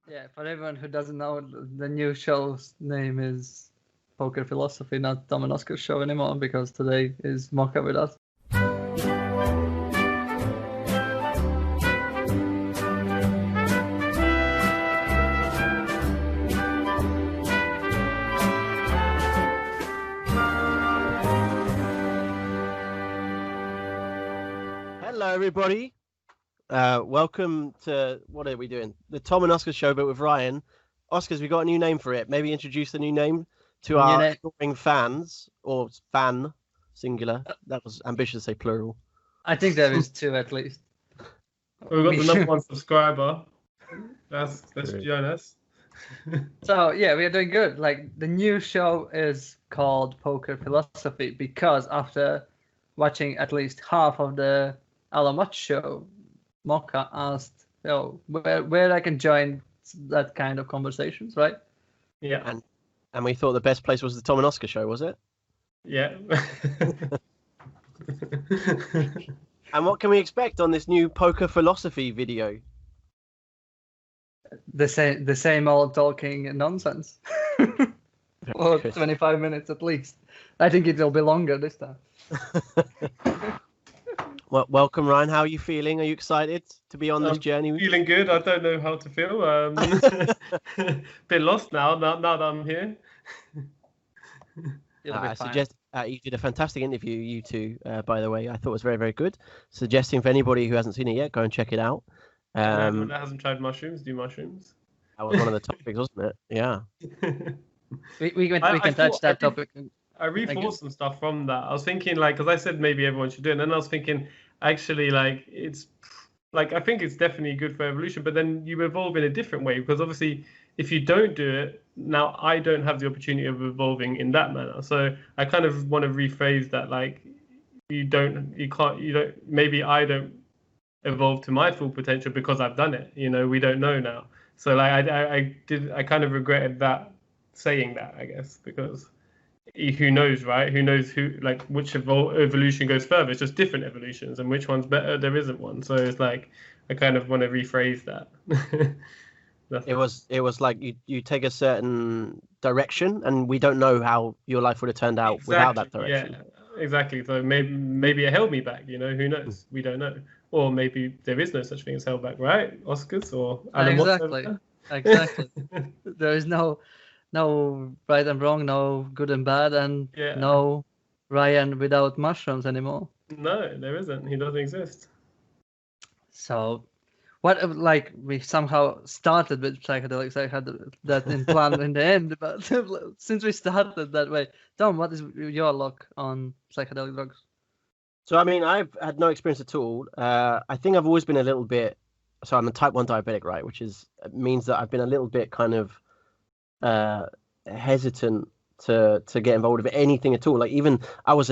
Yeah, for everyone who doesn't know, the new show's name is Poker Philosophy, not Tom and Oscar's show anymore, because today is Mocca with us. Hello, everybody. Welcome to, what are we doing? The Tom and Oscar show, but with Ryan. Oscars, we got a new name for it. Maybe introduce the new name to our adoring fans, or fan, singular. That was ambitious to say plural. I think there is two at least. We've got the number one subscriber. That's Jonas. So yeah, we are doing good. Like, the new show is called Poker Philosophy because after watching at least half of the Alamat show, Mocca asked, where I can join that kind of conversations, right? Yeah. And we thought the best place was the Tom and Oscar show, was it? Yeah. And what can we expect on this new Poker Philosophy video? The same old talking nonsense. For 25 minutes at least. I think it will be longer this time. Well, welcome, Ryan. How are you feeling? Are you excited to be on this journey? Feeling good. I don't know how to feel. Bit lost now that I'm here. I suggest you did a fantastic interview, you two, by the way. I thought it was very, very good. Suggesting for anybody who hasn't seen it yet, go and check it out. Everyone that hasn't tried mushrooms, do mushrooms. That was one of the topics, wasn't it? Yeah. we can touch that topic. I rethought some stuff from that. I was thinking, because I said maybe everyone should do it, and then I was thinking, actually, it's I think it's definitely good for evolution, but then you evolve in a different way, because obviously if you don't do it, now I don't have the opportunity of evolving in that manner. So I kind of want to rephrase that, maybe I don't evolve to my full potential because I've done it. We don't know now. So I kind of regretted that, saying that, I guess, because who knows, right? Who knows which evolution goes further? It's just different evolutions, and which one's better? There isn't one. So it's I kind of want to rephrase that. It was like you take a certain direction, and we don't know how your life would have turned out without that direction. Yeah, exactly. So maybe it held me back. Who knows? We don't know. Or maybe there is no such thing as held back, right? Oscars or exactly. There is no right and wrong, no good and bad, and no Ryan without mushrooms anymore. No, there isn't. He doesn't exist. So, what we somehow started with psychedelics. I had that in plan in the end, but since we started that way, Tom, what is your look on psychedelic drugs? So, I mean, I've had no experience at all. I think I've always been a little bit. So I'm a type 1 diabetic, right? Which means that I've been a little bit kind of hesitant to get involved with anything at all. Even I was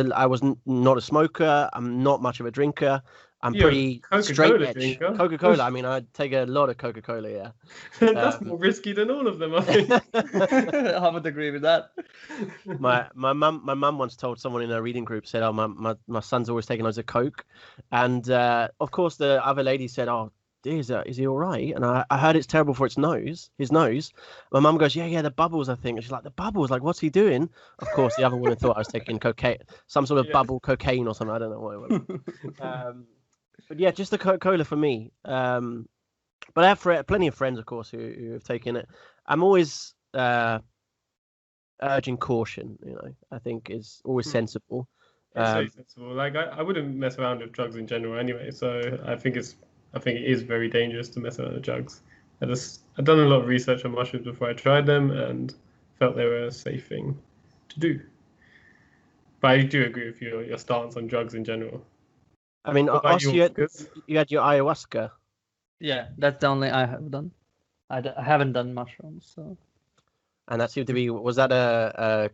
not a smoker. I'm not much of a drinker. I'm pretty straight edge. Coca-Cola. I mean, I take a lot of Coca-Cola. Yeah, that's more risky than all of them, I think. I would agree with that. My mum once told someone in a reading group, said, "Oh, my son's always taking loads of Coke," and of course the other lady said, "Oh, is he all right?" And I heard it's terrible for his nose. My mum goes, yeah, the bubbles, I think. And she's like, the bubbles, what's he doing? Of course, the other woman thought I was taking cocaine, some sort of bubble cocaine or something. I don't know what it was. But yeah, just the Coca-Cola for me. But I have plenty of friends, of course, who have taken it. I'm always urging caution. I think is always sensible. It's very sensible. I wouldn't mess around with drugs in general anyway. So I think it is very dangerous to mess around with drugs. I've done a lot of research on mushrooms before I tried them and felt they were a safe thing to do. But I do agree with your stance on drugs in general. I mean, you had your ayahuasca. Yeah, that's the only I have done. I haven't done mushrooms, so. And that seemed to be, was that a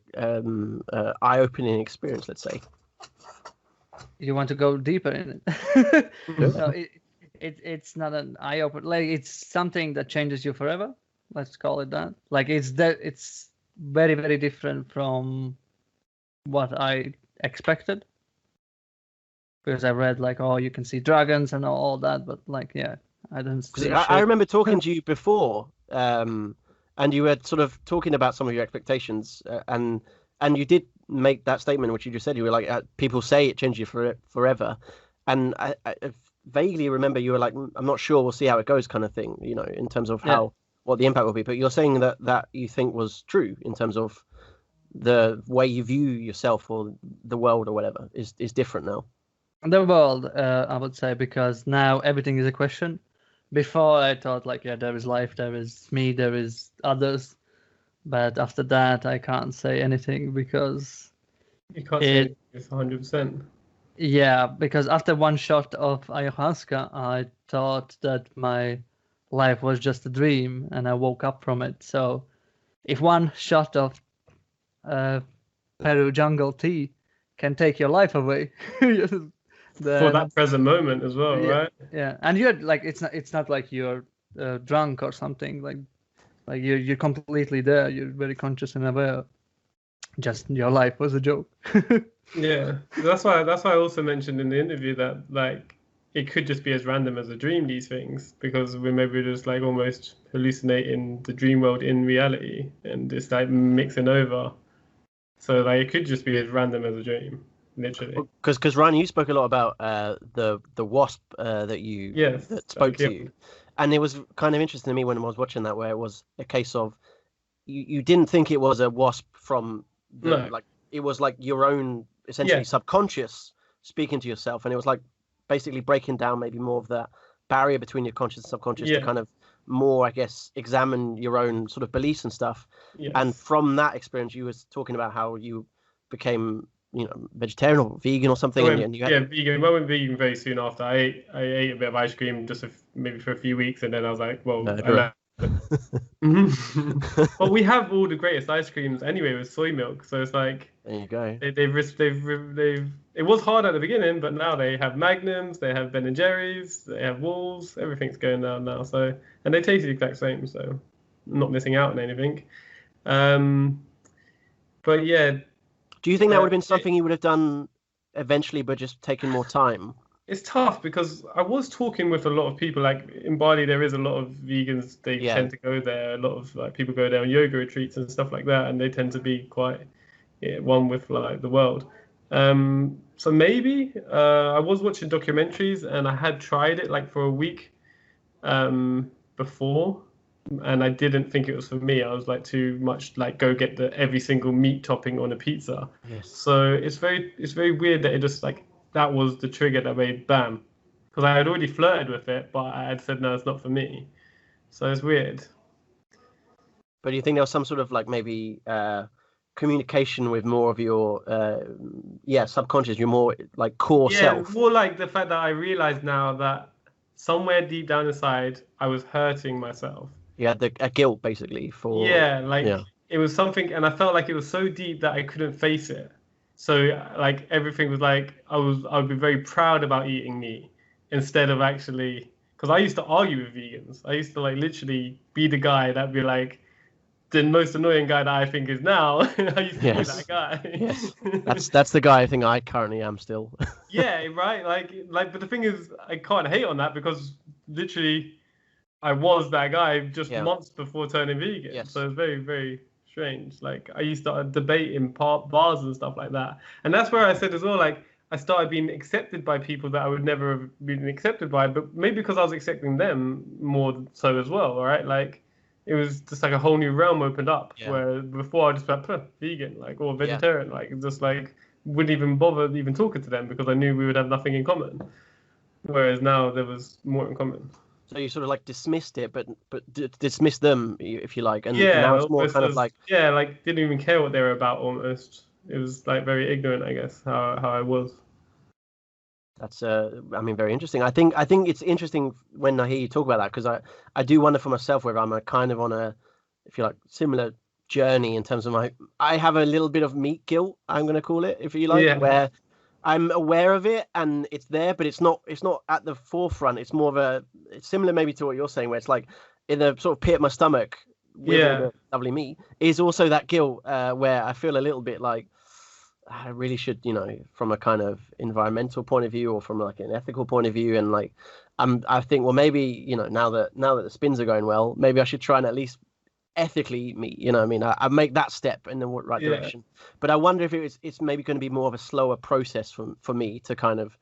eye-opening experience, let's say? You want to go deeper in it? No, it's not an eye-opener. It's something that changes you forever. Let's call it that. It's very, very different from what I expected. Because I read you can see dragons and all that, but I didn't see. I remember talking to you before and you were sort of talking about some of your expectations, and you did make that statement, which you just said. You were like, people say it changes you forever, and I vaguely remember you were like, I'm not sure, we'll see how it goes, kind of thing. You know, in terms of what the impact will be. But you're saying that you think was true in terms of the way you view yourself or the world or whatever is different now. The world, I would say, because now everything is a question. Before I thought like, yeah, there is life, there is me, there is others, but after that I can't say anything because You can't say it's 100%. Yeah, because after one shot of ayahuasca, I thought that my life was just a dream, and I woke up from it. So, if one shot of Peru jungle tea can take your life away, then, for that present moment as well, yeah, right? Yeah, and you're like, it's not like you're drunk or something. Like you're completely there. You're very conscious and aware. Just your life was a joke. Yeah, that's why I also mentioned in the interview that like it could just be as random as a dream, these things, because we maybe just like almost hallucinating the dream world in reality and it's like mixing over. So like it could just be as random as a dream, literally. Because Ryan, you spoke a lot about the wasp that spoke to you, and it was kind of interesting to me when I was watching that, where it was a case of you didn't think it was a wasp from like it was like your own essentially subconscious speaking to yourself, and it was like basically breaking down maybe more of that barrier between your conscious and subconscious to kind of more, I guess, examine your own sort of beliefs and stuff. And from that experience, you was talking about how you became, you know, vegetarian or vegan or something. Vegan. I went vegan very soon after. I ate a bit of ice cream just maybe for a few weeks, and then I was like, well, well, we have all the greatest ice creams anyway with soy milk, so it's like there you go. They've it was hard at the beginning, but now they have Magnums, they have Ben and Jerry's, they have Walls, everything's going down now. So and they taste the exact same, so I'm not missing out on anything. But yeah. Do you think that would have been something you would have done eventually, but just taken more time? It's tough because I was talking with a lot of people. Like in Bali, there is a lot of vegans. They tend to go there. A lot of like people go there on yoga retreats and stuff like that, and they tend to be quite one with like the world. So maybe I was watching documentaries and I had tried it like for a week before, and I didn't think it was for me. I was like too much like go get every single meat topping on a pizza. Yes. So it's very weird that it just like. That was the trigger that made bam, because I had already flirted with it, but I had said no, it's not for me. So it's weird. But do you think there was some sort of like maybe communication with more of your subconscious, your more like core self? Yeah, more like the fact that I realized now that somewhere deep down inside I was hurting myself. You had a guilt basically for it was something, and I felt like it was so deep that I couldn't face it. So like everything was like I would be very proud about eating meat instead of actually, because I used to argue with vegans. I used to like literally be the guy that'd be like the most annoying guy that I think is now. I used to be that guy. Yes, that's the guy I think I currently am still. Yeah, right. Like, but the thing is, I can't hate on that because literally, I was that guy just months before turning vegan. Yes. So it's very, very strange. Like I used to debate in bars and stuff like that, and that's where I said as well, like I started being accepted by people that I would never have been accepted by, but maybe because I was accepting them more so as well, right? Like it was just like a whole new realm opened up where before I just went vegan, like, or vegetarian, like just like wouldn't even bother even talking to them because I knew we would have nothing in common, whereas now there was more in common. So you sort of like dismissed it, but dismissed them, if you like, and now it's more kind of like like didn't even care what they were about. Almost, it was like very ignorant, I guess, how I was. That's I mean, very interesting. I think it's interesting when I hear you talk about that, because I do wonder for myself whether I'm kind of on a, if you like, similar journey in terms of I have a little bit of meat guilt, I'm going to call it, if you like, where I'm aware of it and it's there, but it's not at the forefront. It's more of it's similar maybe to what you're saying, where it's like in the sort of pit of my stomach with all the lovely meat is also that guilt where I feel a little bit like I really should, you know, from a kind of environmental point of view or from like an ethical point of view, and like I think, well, maybe, you know, now that the spins are going well, maybe I should try and at least ethically eat meat. You know what I mean? I make that step in the right direction. But I wonder if it's maybe going to be more of a slower process for me to kind of,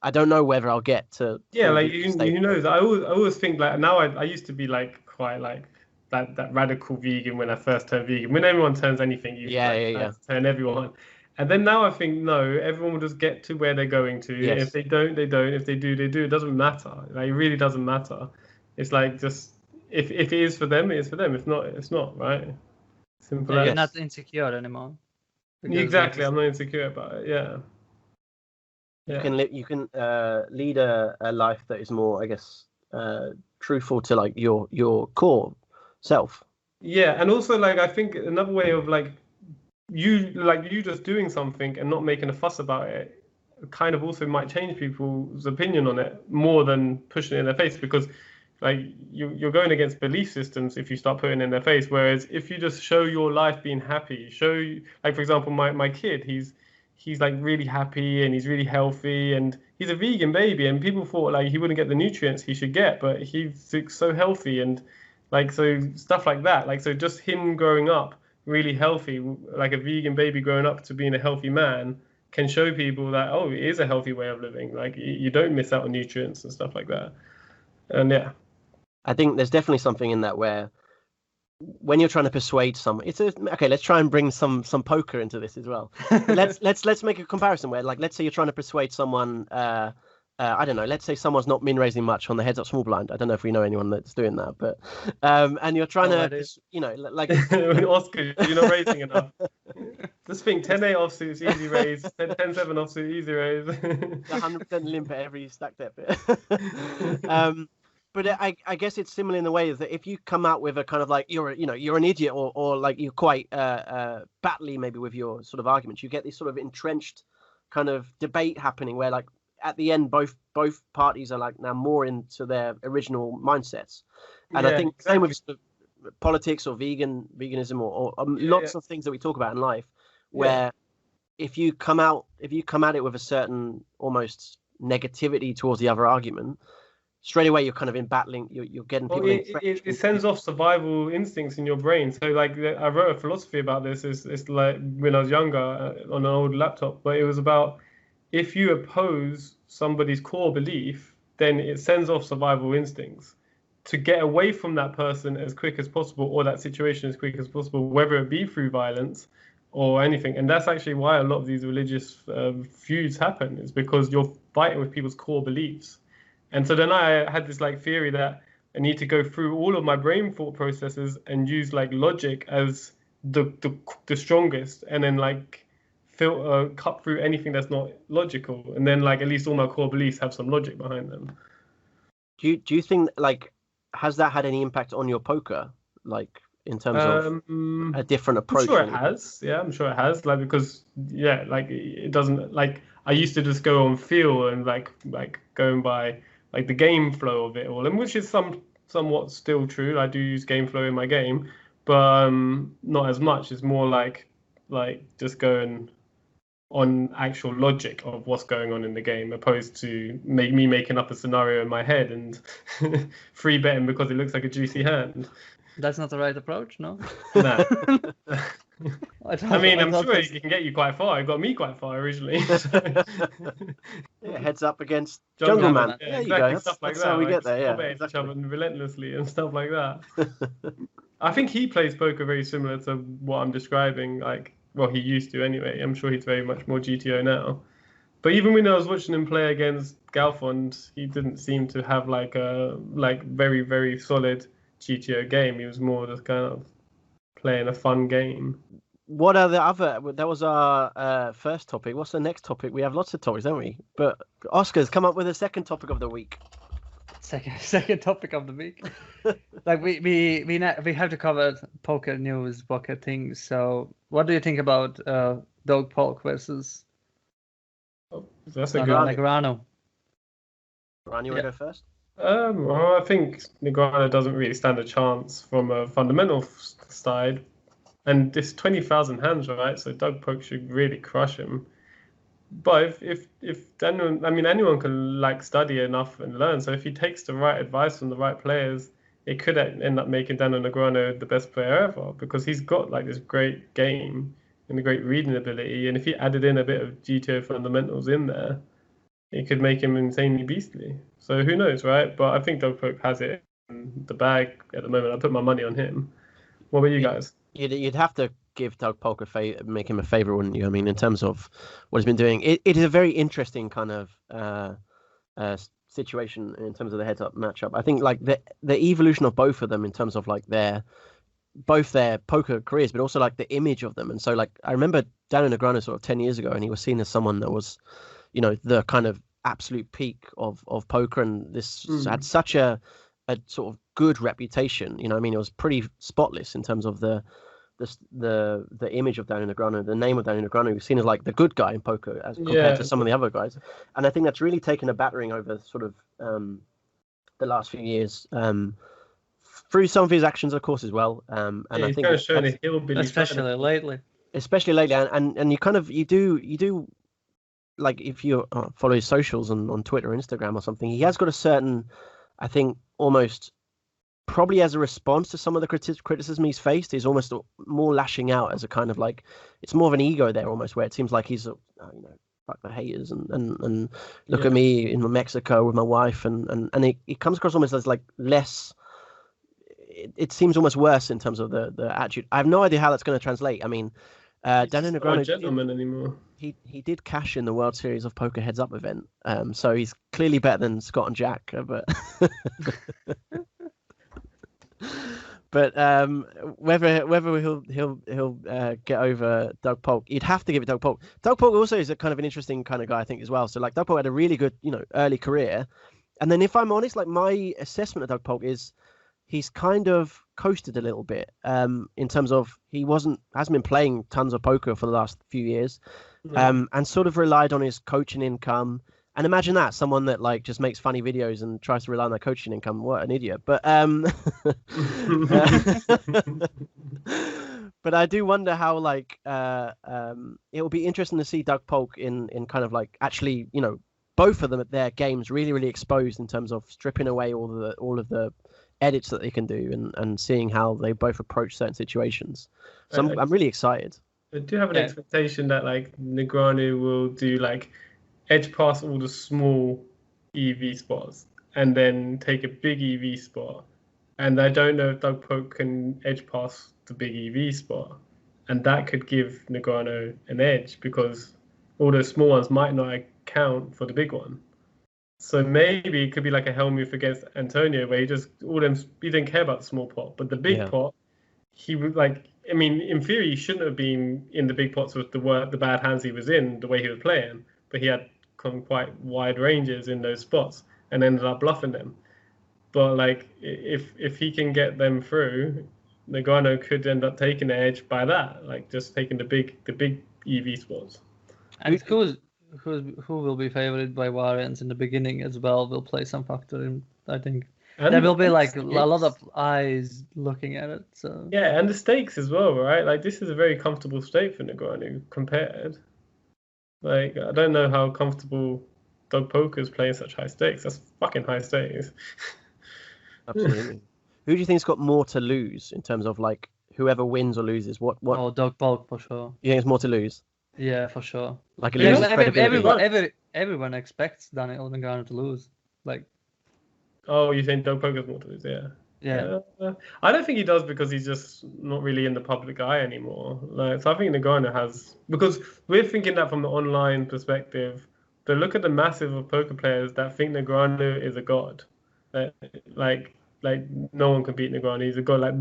I don't know whether I'll get to. Yeah, like you know, I always think like now I used to be like quite like that radical vegan when I first turned vegan. When everyone turns anything, you turn everyone. And then now I think no, everyone will just get to where they're going to. Yes. If they don't, they don't. If they do, they do. It doesn't matter. Like it really doesn't matter. It's like just if it is for them, it is for them. If not, it's not, right? Simple as. You're not insecure anymore. Exactly, I'm not insecure about it. Yeah. You can lead a life that is more, I guess, truthful to like your core self. Yeah, and also like I think another way of like you just doing something and not making a fuss about it kind of also might change people's opinion on it more than pushing it in their face, because like you're going against belief systems if you start putting it in their face. Whereas if you just show your life being happy, like for example my kid, he's like really happy and he's really healthy and he's a vegan baby, and people thought like he wouldn't get the nutrients he should get, but he's so healthy, and like so stuff like that. Like so just him growing up really healthy, like a vegan baby growing up to being a healthy man, can show people that it is a healthy way of living. Like you don't miss out on nutrients and stuff like that. And yeah, I think there's definitely something in that where when you're trying to persuade someone, okay, let's try and bring some poker into this as well. let's make a comparison where, like, let's say you're trying to persuade someone, I don't know, let's say someone's not min raising much on the heads up small blind. I don't know if we know anyone that's doing that, but and you're trying to, you know, like Oscar, you're not raising enough. Just think 10-8 offsuits, easy raise, 10-7 offsuit, easy raise. 100% limp at every stack depth. But I guess it's similar in the way that if you come out with a kind of like you're an idiot or like you're quite battly maybe with your sort of arguments, you get this sort of entrenched kind of debate happening where like at the end both parties are like now more into their original mindsets. And I think same with sort of politics or veganism or lots of things that we talk about in life where if you come at it with a certain almost negativity towards the other argument, straight away you're kind of in battling, you're getting people it sends off survival instincts in your brain. So like I wrote a philosophy about this. It's like when I was younger on an old laptop, but it was about if you oppose somebody's core belief, then it sends off survival instincts to get away from that person as quick as possible or that situation as quick as possible, whether it be through violence or anything. And that's actually why a lot of these religious feuds happen, is because you're fighting with people's core beliefs. And so then I had this like theory that I need to go through all of my brain thought processes and use like logic as the strongest, and then like cut through anything that's not logical, and then like at least all my core beliefs have some logic behind them. Do you think like has that had any impact on your poker, like in terms of a different approach? I'm sure it has. Yeah, I'm sure it has. Like because like it doesn't like I used to just go on feel and like going by like the game flow of it all, and which is somewhat still true. I do use game flow in my game, but not as much. It's more like just going on actual logic of what's going on in the game, opposed to me making up a scenario in my head and free betting because it looks like a juicy hand. That's not the right approach, no? Nah. I mean, I'm sure it can get you quite far. It got me quite far originally. Heads up against Jungle Man. Yeah, exactly. You go. Stuff like that's that. how we get there. Yeah, each other relentlessly and stuff like that. I think he plays poker very similar to what I'm describing. Like, well, he used to anyway. I'm sure he's very much more GTO now. But even when I was watching him play against Galfond, he didn't seem to have like a very, very solid GTO game. He was more just kind of playing a fun game. What are the other? That was our first topic. What's the next topic? We have lots of topics, don't we? But Oscar's come up with a second topic of the week. Second topic of the week. Like we have to cover poker news, poker things. So what do you think about Doug Polk versus that's a good Negreanu? Ryan, you want to go first? Well, I think Negreanu doesn't really stand a chance from a fundamental side, and it's 20,000 hands, right? So Doug Polk should really crush him. But if Daniel, I mean, anyone can like study enough and learn. So if he takes the right advice from the right players, it could end up making Daniel Negreanu the best player ever because he's got like this great game and a great reading ability. And if he added in a bit of GTO fundamentals in there, it could make him insanely beastly. So who knows, right? But I think Doug Pope has it in the bag at the moment. I put my money on him. What about you guys? You'd have to give Doug Polk make him a favor, wouldn't you? I mean, in terms of what he's been doing, it is a very interesting kind of situation in terms of the heads-up matchup. I think like the evolution of both of them in terms of like both their poker careers, but also like the image of them. And so like I remember Daniel Negreanu sort of 10 years ago, and he was seen as someone that was, the kind of absolute peak of poker, and this had such a sort of good reputation. I mean, it was pretty spotless in terms of the image of Daniel Negreanu, the name of Daniel Negreanu, who's seen as like the good guy in poker as compared to some of the other guys. And I think that's really taken a battering over sort of the last few years, through some of his actions, of course, as well. And I think kind of shown a hillbilly, especially lately. And you do like if you follow his socials on Twitter or Instagram or something, he has got a certain, I think, almost probably as a response to some of the criticism he's faced, he's almost more lashing out as a kind of like, it's more of an ego there almost, where it seems like he's fuck the haters and look at me in Mexico with my wife, and it comes across almost as like less. It seems almost worse in terms of the attitude. I have no idea how that's going to translate. I mean, Daniel Negreanu, not a gentleman anymore. He did cash in the World Series of Poker Heads Up event, so he's clearly better than Scott and Jack. But whether he'll get over Doug Polk, you'd have to give it Doug Polk. Doug Polk also is a kind of an interesting kind of guy, I think, as well. So like Doug Polk had a really good early career, and then if I'm honest, like my assessment of Doug Polk is he's kind of coasted a little bit in terms of he hasn't been playing tons of poker for the last few years, and sort of relied on his coaching income. And imagine that, someone that like just makes funny videos and tries to rely on their coaching income. What an idiot. But but I do wonder how like it will be interesting to see Doug Polk in kind of like actually, both of them at their games really, really exposed in terms of stripping away all of the edits that they can do and seeing how they both approach certain situations. So I'm really excited. I do have an expectation that like Negreanu will do like edge past all the small EV spots and then take a big EV spot. And I don't know if Doug Polk can edge past the big EV spot. And that could give Negreanu an edge because all those small ones might not account for the big one. So maybe it could be like a hell move against Antonio where he didn't care about the small pot. But the big pot, he would in theory, he shouldn't have been in the big pots with the bad hands he was in, the way he was playing. But he had quite wide ranges in those spots and ended up bluffing them. But like if he can get them through, Negreanu could end up taking the edge by that, like just taking the big EV spots. And who will be favored by variants in the beginning as well will play some factor in, I think. And there will be like a lot of eyes looking at it. So yeah, and the stakes as well, right? Like this is a very comfortable stake for Negreanu compared. Like, I don't know how comfortable Doug Polk is playing such high stakes. That's fucking high stakes. Absolutely. Who do you think's got more to lose in terms of like whoever wins or loses? What? Oh, Doug Polk for sure. You think it's more to lose? Yeah, for sure. Like everyone expects Daniel Negreanu to lose. Like, oh, you think Doug Polk has more to lose? Yeah. Yeah. I don't think he does because he's just not really in the public eye anymore. Like, so I think Negreanu has, because we're thinking that from the online perspective. But look at the massive of poker players that think Negreanu is a god. Like no one can beat Negreanu. He's a god. Like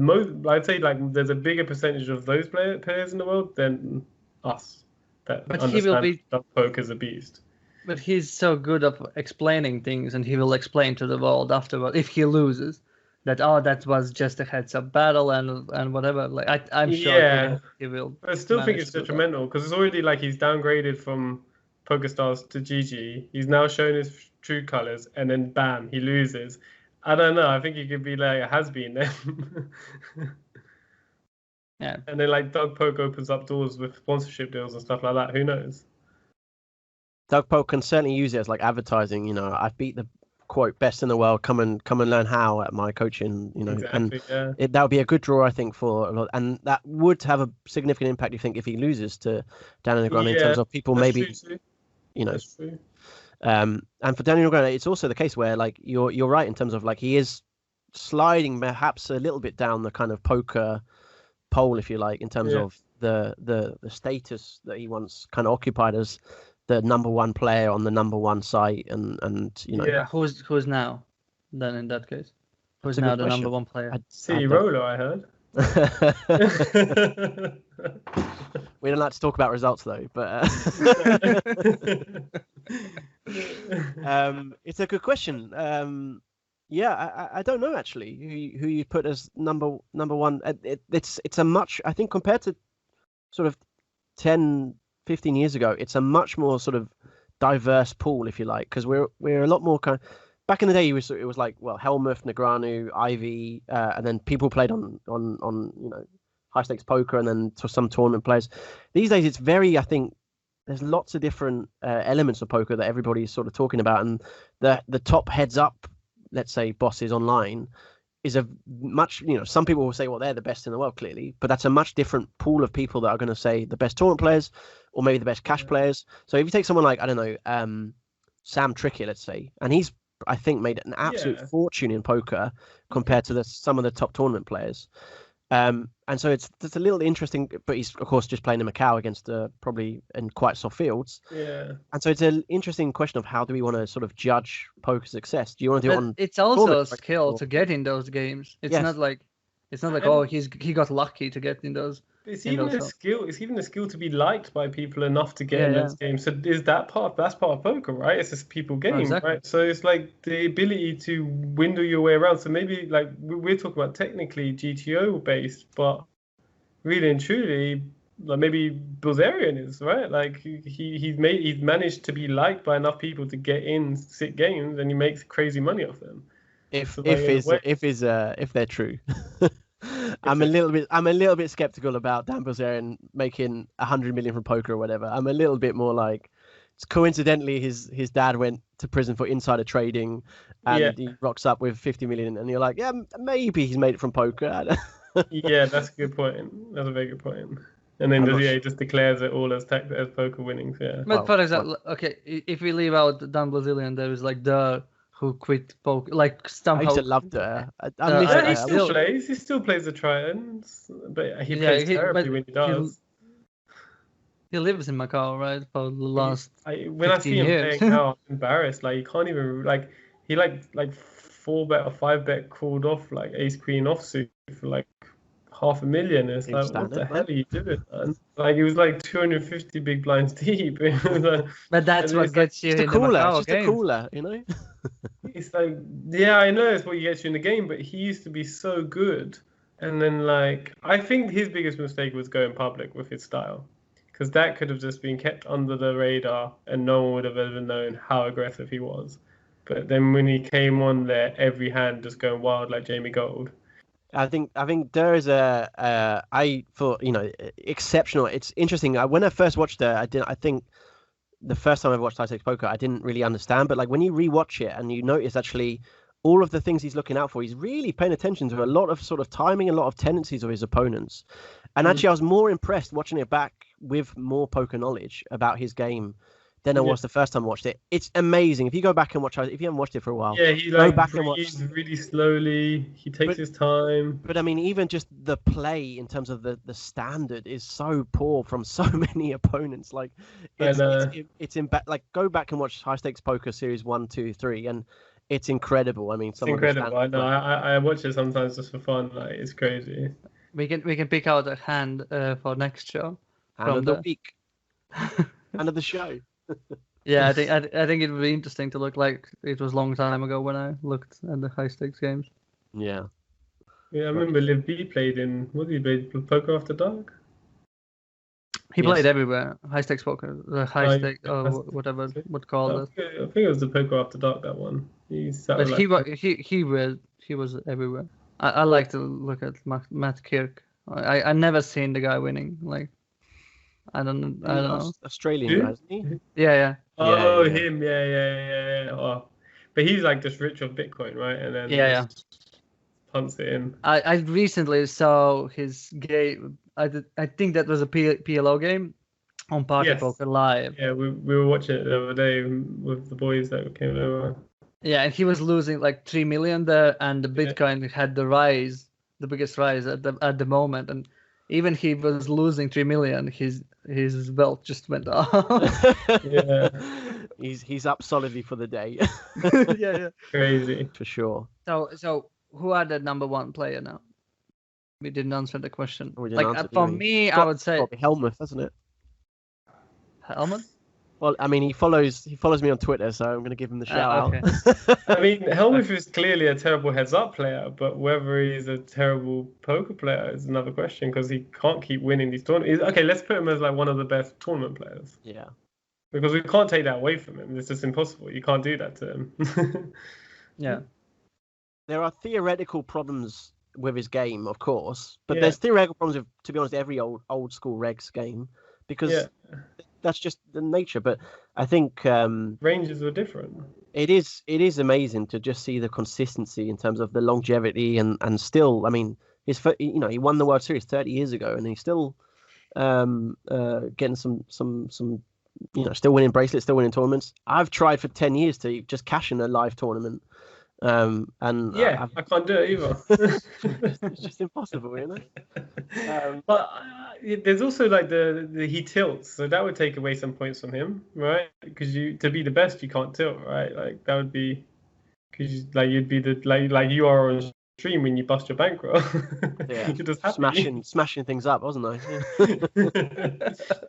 I'd say like there's a bigger percentage of those players in the world than us that understand that poker is a beast. But he's so good at explaining things, and he will explain to the world afterward if he loses. That was just a heads-up battle and whatever. Like I'm sure he will. I still think it's detrimental because it's already like he's downgraded from PokerStars to GG. He's now shown his true colors, and then bam, he loses. I don't know. I think he could be like a has-been then. Yeah. And then like Doug Polk opens up doors with sponsorship deals and stuff like that. Who knows? Doug Polk can certainly use it as like advertising. You know, I've beat the quote best in the world. Come and learn how at my coaching. You know, Exactly. Yeah. that would be a good draw, I think, for a lot, and that would have a significant impact. You think if he loses to Daniel Negreanu in terms of people That's maybe, true too. you know, That's true. and for Daniel Negreanu, it's also the case where like you're right in terms of like he is sliding perhaps a little bit down the kind of poker pole, if you like, in terms of the status that he once kind of occupied as the number one player on the number one site, and you know. Yeah. Who's now then in that case? Who's That's a now good the question. number one player? City Roller, I heard. We don't like to talk about results though, but it's a good question. Yeah, I don't know actually who you put as number one. It's a much, I think, compared to sort of 10, 15 years ago, it's a much more sort of diverse pool, if you like, because we're a lot more kind of. Back in the day, it was like, well, Helmuth, Negreanu, Ivy, and then people played on you know, high stakes poker, and then some tournament players. These days, it's very, I think, there's lots of different elements of poker that everybody's sort of talking about, and the top heads up, let's say, bosses online is a much, you know, some people will say, well, they're the best in the world, clearly, but that's a much different pool of people that are going to say the best tournament players, or maybe the best cash players. So if you take someone like, I don't know, Sam Trickett, let's say, and he's, I think, made an absolute fortune in poker compared to some of the top tournament players. And so it's a little interesting, but he's of course just playing in Macau against probably in quite soft fields. Yeah. And so it's an interesting question of how do we want to sort of judge poker success? Do you want to do it on? It's also a skill to get in those games. It's not like oh he got lucky to get in those. It's even a skill. It's even a skill to be liked by people enough to get in those games. So is that's part of poker, right? It's just people game, right? So it's like the ability to window your way around. So maybe like we're talking about technically GTO based, but really and truly, like maybe Bilzerian is right. Like he's managed to be liked by enough people to get in sick games, and he makes crazy money off them. If they're true. I'm a little bit skeptical about Dan Bilzerian making 100 million from poker or whatever. I'm a little bit more like, coincidentally, his dad went to prison for insider trading, and he rocks up with 50 million, and you're like, yeah, maybe he's made it from poker. Yeah, that's a good point. That's a very good point. And then he just declares it all as poker winnings. Yeah. But for example, okay, if we leave out Dan Bilzerian, there is like who quit poker, like somehow. I used to love that. He still plays the Tritons, but he plays terribly when he does. He lives in Macau, right? For the last. When I see him playing now, I'm embarrassed. Like he can't even he 4-bet or 5-bet called off like ace queen offsuit for like $500,000. It's like, what the hell are you doing, man? Like it was like 250 big blinds deep. But that's what gets you in the Macau game. Just a cooler, you know. It's like, yeah, I know it's what gets you in the game, but he used to be so good. And then, like, I think his biggest mistake was going public with his style, because that could have just been kept under the radar and no one would have ever known how aggressive he was. But then when he came on there, every hand just going wild like Jamie Gold. I think there is I thought, you know, exceptional. It's interesting. When I first watched it, I think the first time I watched High Stakes Poker, I didn't really understand. But like when you rewatch it and you notice actually all of the things he's looking out for, he's really paying attention to a lot of sort of timing, a lot of tendencies of his opponents. And actually, I was more impressed watching it back with more poker knowledge about his game than I was the first time I watched it. It's amazing. If you go back and watch, if you haven't watched it for a while, he go back and watch really slowly. He takes his time. But I mean, even just the play in terms of the standard is so poor from so many opponents. Like, it's like go back and watch High Stakes Poker Series 1, 2, 3, and it's incredible. I mean, it's incredible. I know. I watch it sometimes just for fun. Like, it's crazy. We can pick out a hand for next show. Hand of the week. Hand of the show. Yeah, I think it would be interesting to look like it was a long time ago when I looked at the high stakes games. Yeah, I remember Liv B played in Poker After Dark. He played everywhere. High stakes poker, the high stakes, whatever what called it. I think it was the Poker After Dark, that one. He was everywhere. I like to look at Matt Kirk. I never seen the guy winning. Like, I don't know. Australian guy, isn't he? Yeah. Oh, yeah. him, yeah. Oh, but he's like just rich off Bitcoin, right? And then Yeah. just punts it in. I recently saw his game. I think that was a PLO game on Party Yes. Poker Live. Yeah, we were watching it the other day with the boys that came over. Yeah, and he was losing like 3 million there, and the Bitcoin had the rise, the biggest rise at the moment, and even he was losing 3 million, his wealth just went off. Yeah. He's up solidly for the day. Yeah. Crazy. For sure. So who are the number one player now? We didn't answer the question. We didn't answer, For did we? me, I would say Probably Helmuth, hasn't it? Helmut. Well, I mean, he follows me on Twitter, so I'm going to give him the shout okay. out. I mean, Helmuth is clearly a terrible heads-up player, but whether he's a terrible poker player is another question because he can't keep winning these tournaments. Okay, let's put him as like one of the best tournament players. Yeah. Because we can't take that away from him. It's just impossible. You can't do that to him. Yeah. There are theoretical problems with his game, of course, but Yeah. there's theoretical problems with, to be honest, every old school regs game because that's just the nature. But I think ranges are different. it is amazing to just see the consistency in terms of the longevity and still, I mean, he won the World Series 30 years ago and he's still getting some still winning bracelets, still winning tournaments. I've tried for 10 years to just cash in a live tournament. And I can't do it either. It's just impossible, you know. But there's also like the he tilts, so that would take away some points from him, right? Because to be the best, you can't tilt, right? Like that would be because you'd be the like you are on stream when you bust your bankroll. Yeah, you're just happy. smashing things up, wasn't I? You know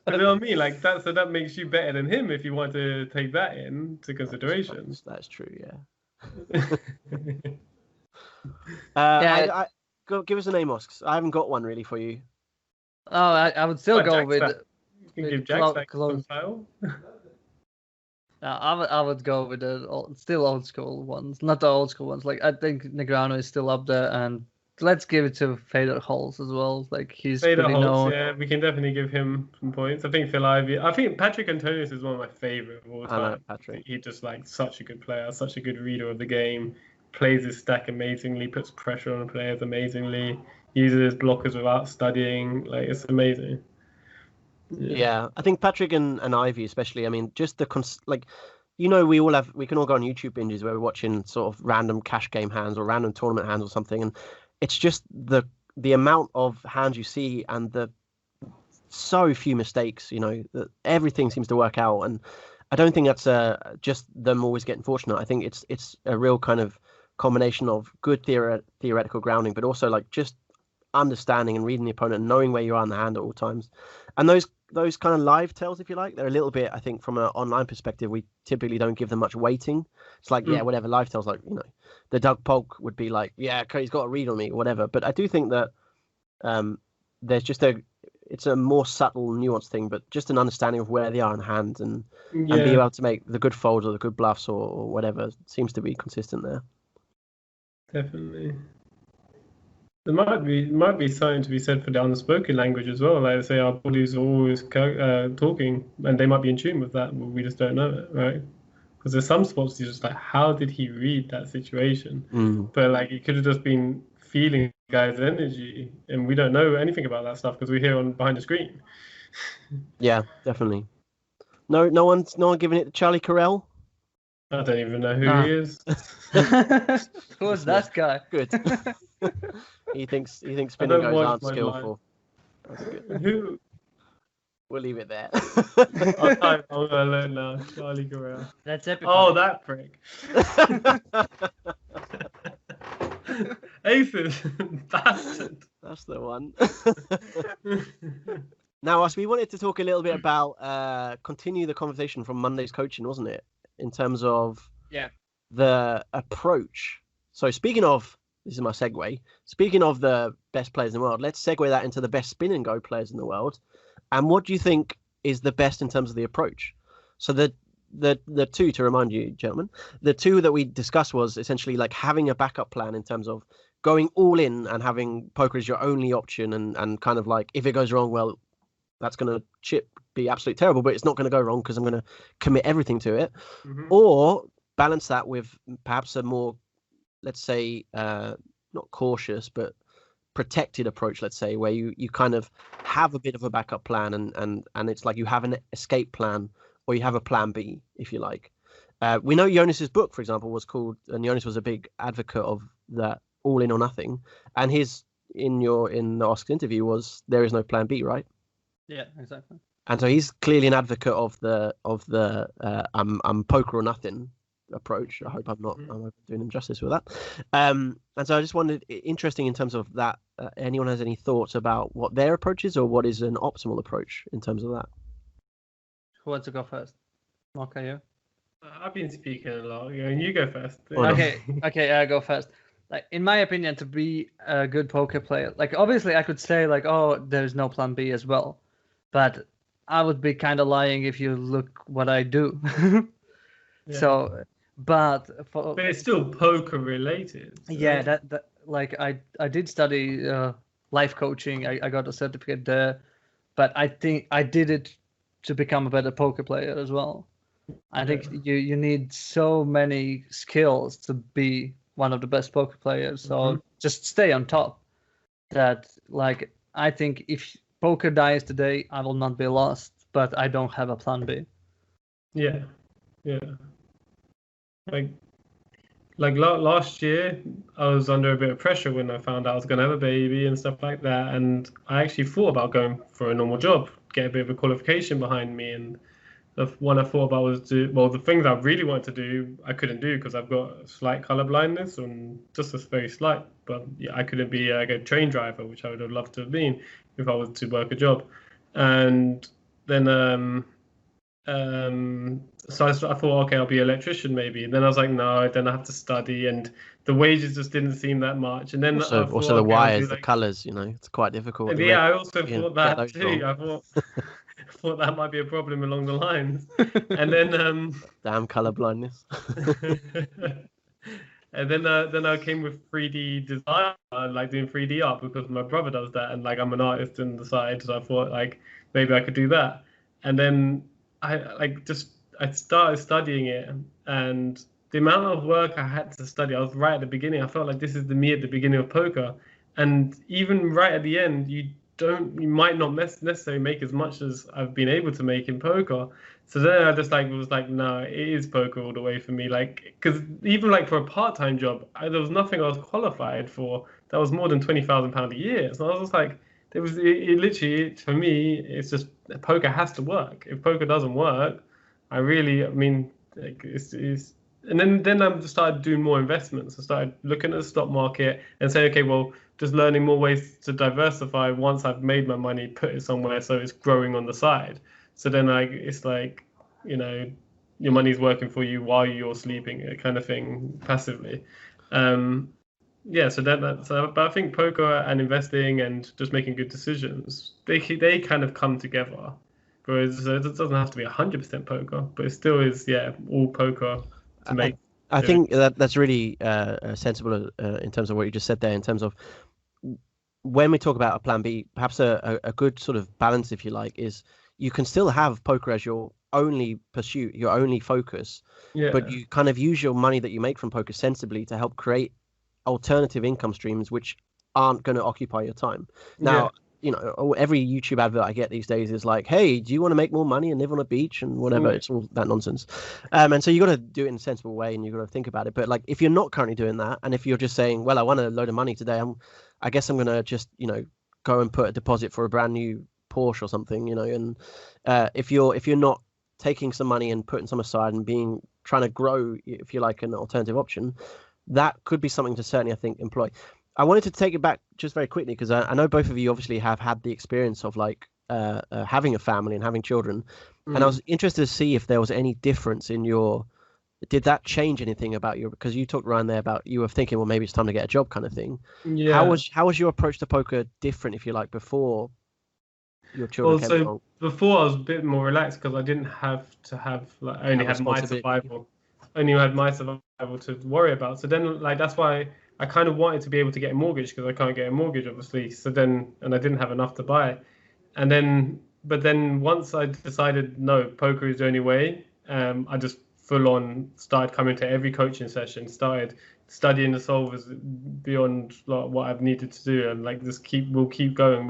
what I mean? Like that, so that makes you better than him if you want to take that into consideration. That's true, yeah. Yeah. Give us a name, Osks. I haven't got one really for you. Oh, I would still go with. You can give Jack some style. I would go with the still old school ones, not the old school ones. Like I think Negreanu is still up there, and let's give it to Fader Halls as well. Like he's Fader pretty Halls, known. yeah, we can definitely give him some points. I think Phil Ivey. I think Patrick Antonius is one of my favorite of all time. I know Patrick. He's just like such a good player, such a good reader of the game. Plays his stack amazingly, puts pressure on the players amazingly, uses his blockers without studying. Like it's amazing. Yeah, I think Patrick and Ivy especially. I mean, just the we can all go on YouTube binges where we're watching sort of random cash game hands or random tournament hands or something, and it's just the amount of hands you see and the so few mistakes. You know, that everything seems to work out, and I don't think that's just them always getting fortunate. I think it's a real kind of combination of good theoretical grounding, but also like just understanding and reading the opponent and knowing where you are in the hand at all times. And those kind of live tells, if you like, they're a little bit, I think, from an online perspective, we typically don't give them much weighting. It's like, yeah, whatever, live tells, like, you know, the Doug Polk would be like, yeah, okay, he's got a read on me or whatever. But I do think that there's just it's a more subtle, nuanced thing, but just an understanding of where they are in hand and be able to make the good folds or the good bluffs or whatever seems to be consistent there. Definitely. There might be something to be said for the unspoken language as well. Like say our bodies are always talking, and they might be in tune with that, but we just don't know it, right? Because there's some spots you're just like, how did he read that situation? But like, it could have just been feeling the guy's energy, and we don't know anything about that stuff because we're here on behind the screen. Yeah, definitely. No one's giving it to Charlie Carell. I don't even know who he is. Who's that guy? Good. He thinks spinning goes aren't skillful. That's good. Who? We'll leave it there. I'm gonna learn now. Charlie Carell. That's epic. Oh, that prick. Aces, bastard. That's the one. Now, Os, we wanted to talk a little bit about continue the conversation from Monday's coaching, wasn't it? In terms of the approach. So speaking of, this is my segue. Speaking of the best players in the world, let's segue that into the best spin and go players in the world. And what do you think is the best in terms of the approach? So the two, to remind you, gentlemen, the two that we discussed was essentially like having a backup plan in terms of going all in and having poker as your only option and kind of like, if it goes wrong, well, that's going to be absolutely terrible, but it's not going to go wrong because I'm going to commit everything to it. Mhm. Or balance that with perhaps a more, let's say, not cautious, but protected approach, let's say, where you kind of have a bit of a backup plan, and it's like you have an escape plan, or you have a plan B, if you like. We know Jonas's book, for example, was called, and Jonas was a big advocate of that all in or nothing, and his in the Oscar interview was there is no plan B, right? Yeah, exactly. And so he's clearly an advocate of the I'm poker or nothing approach. I hope I'm doing him justice with that. And so I just wondered, interesting in terms of that, anyone has any thoughts about what their approach is, or what is an optimal approach in terms of that? Who wants to go first? Mocca, you? I've been speaking a lot. You go first. Okay, I go first. Like, in my opinion, to be a good poker player, like, obviously I could say like, oh, there's no plan B as well, but I would be kind of lying if you look what I do. Yeah. So, but it's still poker related. So. Yeah, that like I did study life coaching. I got a certificate there, but I think I did it to become a better poker player as well. I think you need so many skills to be one of the best poker players. So just stay on top. That, like, I think if poker dies today, I will not be lost, but I don't have a plan B. Yeah. Like last year, I was under a bit of pressure when I found out I was going to have a baby and stuff like that. And I actually thought about going for a normal job, get a bit of a qualification behind me. And the one I thought about was the things I really wanted to do, I couldn't do because I've got slight color blindness, and just a very slight. But yeah, I couldn't be like a train driver, which I would have loved to have been if I was to work a job. And then so I thought, okay, I'll be an electrician maybe. And then I was like, no, then I have to study, and the wages just didn't seem that much. And then also the wires, the colors, it's quite difficult. And I also thought that too. Wrong. I thought that might be a problem along the lines. And then damn color blindness. And then I came with 3D design, like doing 3D art, because my brother does that, and like I'm an artist on the side, so I thought like maybe I could do that. And then I started studying it, and the amount of work I had to study, I was right at the beginning. I felt like this is me at the beginning of poker, and even right at the end, you might not necessarily make as much as I've been able to make in poker. So then I just was like, no, it is poker all the way for me. Like, because even like for a part-time job, there was nothing I was qualified for that was more than £20,000 a year. So I was just like, it literally, for me, it's just poker has to work. If poker doesn't work, and then I started doing more investments. I started looking at the stock market and saying, okay, well, just learning more ways to diversify. Once I've made my money, put it somewhere so it's growing on the side. So then it's like, your money's working for you while you're sleeping, kind of thing, passively. But I think poker and investing and just making good decisions, they kind of come together. Whereas it doesn't have to be 100% poker, but it still is, all poker to make. I think that's really sensible in terms of what you just said there, in terms of when we talk about a plan B, perhaps a good sort of balance, if you like, is you can still have poker as your only pursuit, your only focus, but you kind of use your money that you make from poker sensibly to help create alternative income streams which aren't going to occupy your time. Now, every YouTube advert I get these days is like, hey, do you want to make more money and live on a beach and whatever? It's all that nonsense. And so you got to do it in a sensible way, and you got to think about it. But like, if you're not currently doing that, and if you're just saying, well, I want a load of money today, I guess I'm going to just, go and put a deposit for a brand new Porsche or something, and if you're not taking some money and putting some aside and trying to grow, if you like, an alternative option, that could be something to certainly, I think, employ. I wanted to take it back just very quickly, because I know both of you obviously have had the experience of like having a family and having children. And I was interested to see if there was any difference in did that change anything about because you talked, Ryan, there about you were thinking, well, maybe it's time to get a job kind of thing. Yeah. How was your approach to poker different, if you like, before your children came along? Before I was a bit more relaxed because I didn't have to have, like, I only had my survival. Only had my survival to worry about. So then, like, that's why I kind of wanted to be able to get a mortgage, because I can't get a mortgage, obviously. So then, and I didn't have enough to buy. And then but then once I decided no, poker is the only way, I just full on started coming to every coaching session, started studying the solvers beyond like what I've needed to do, and like just we'll keep going,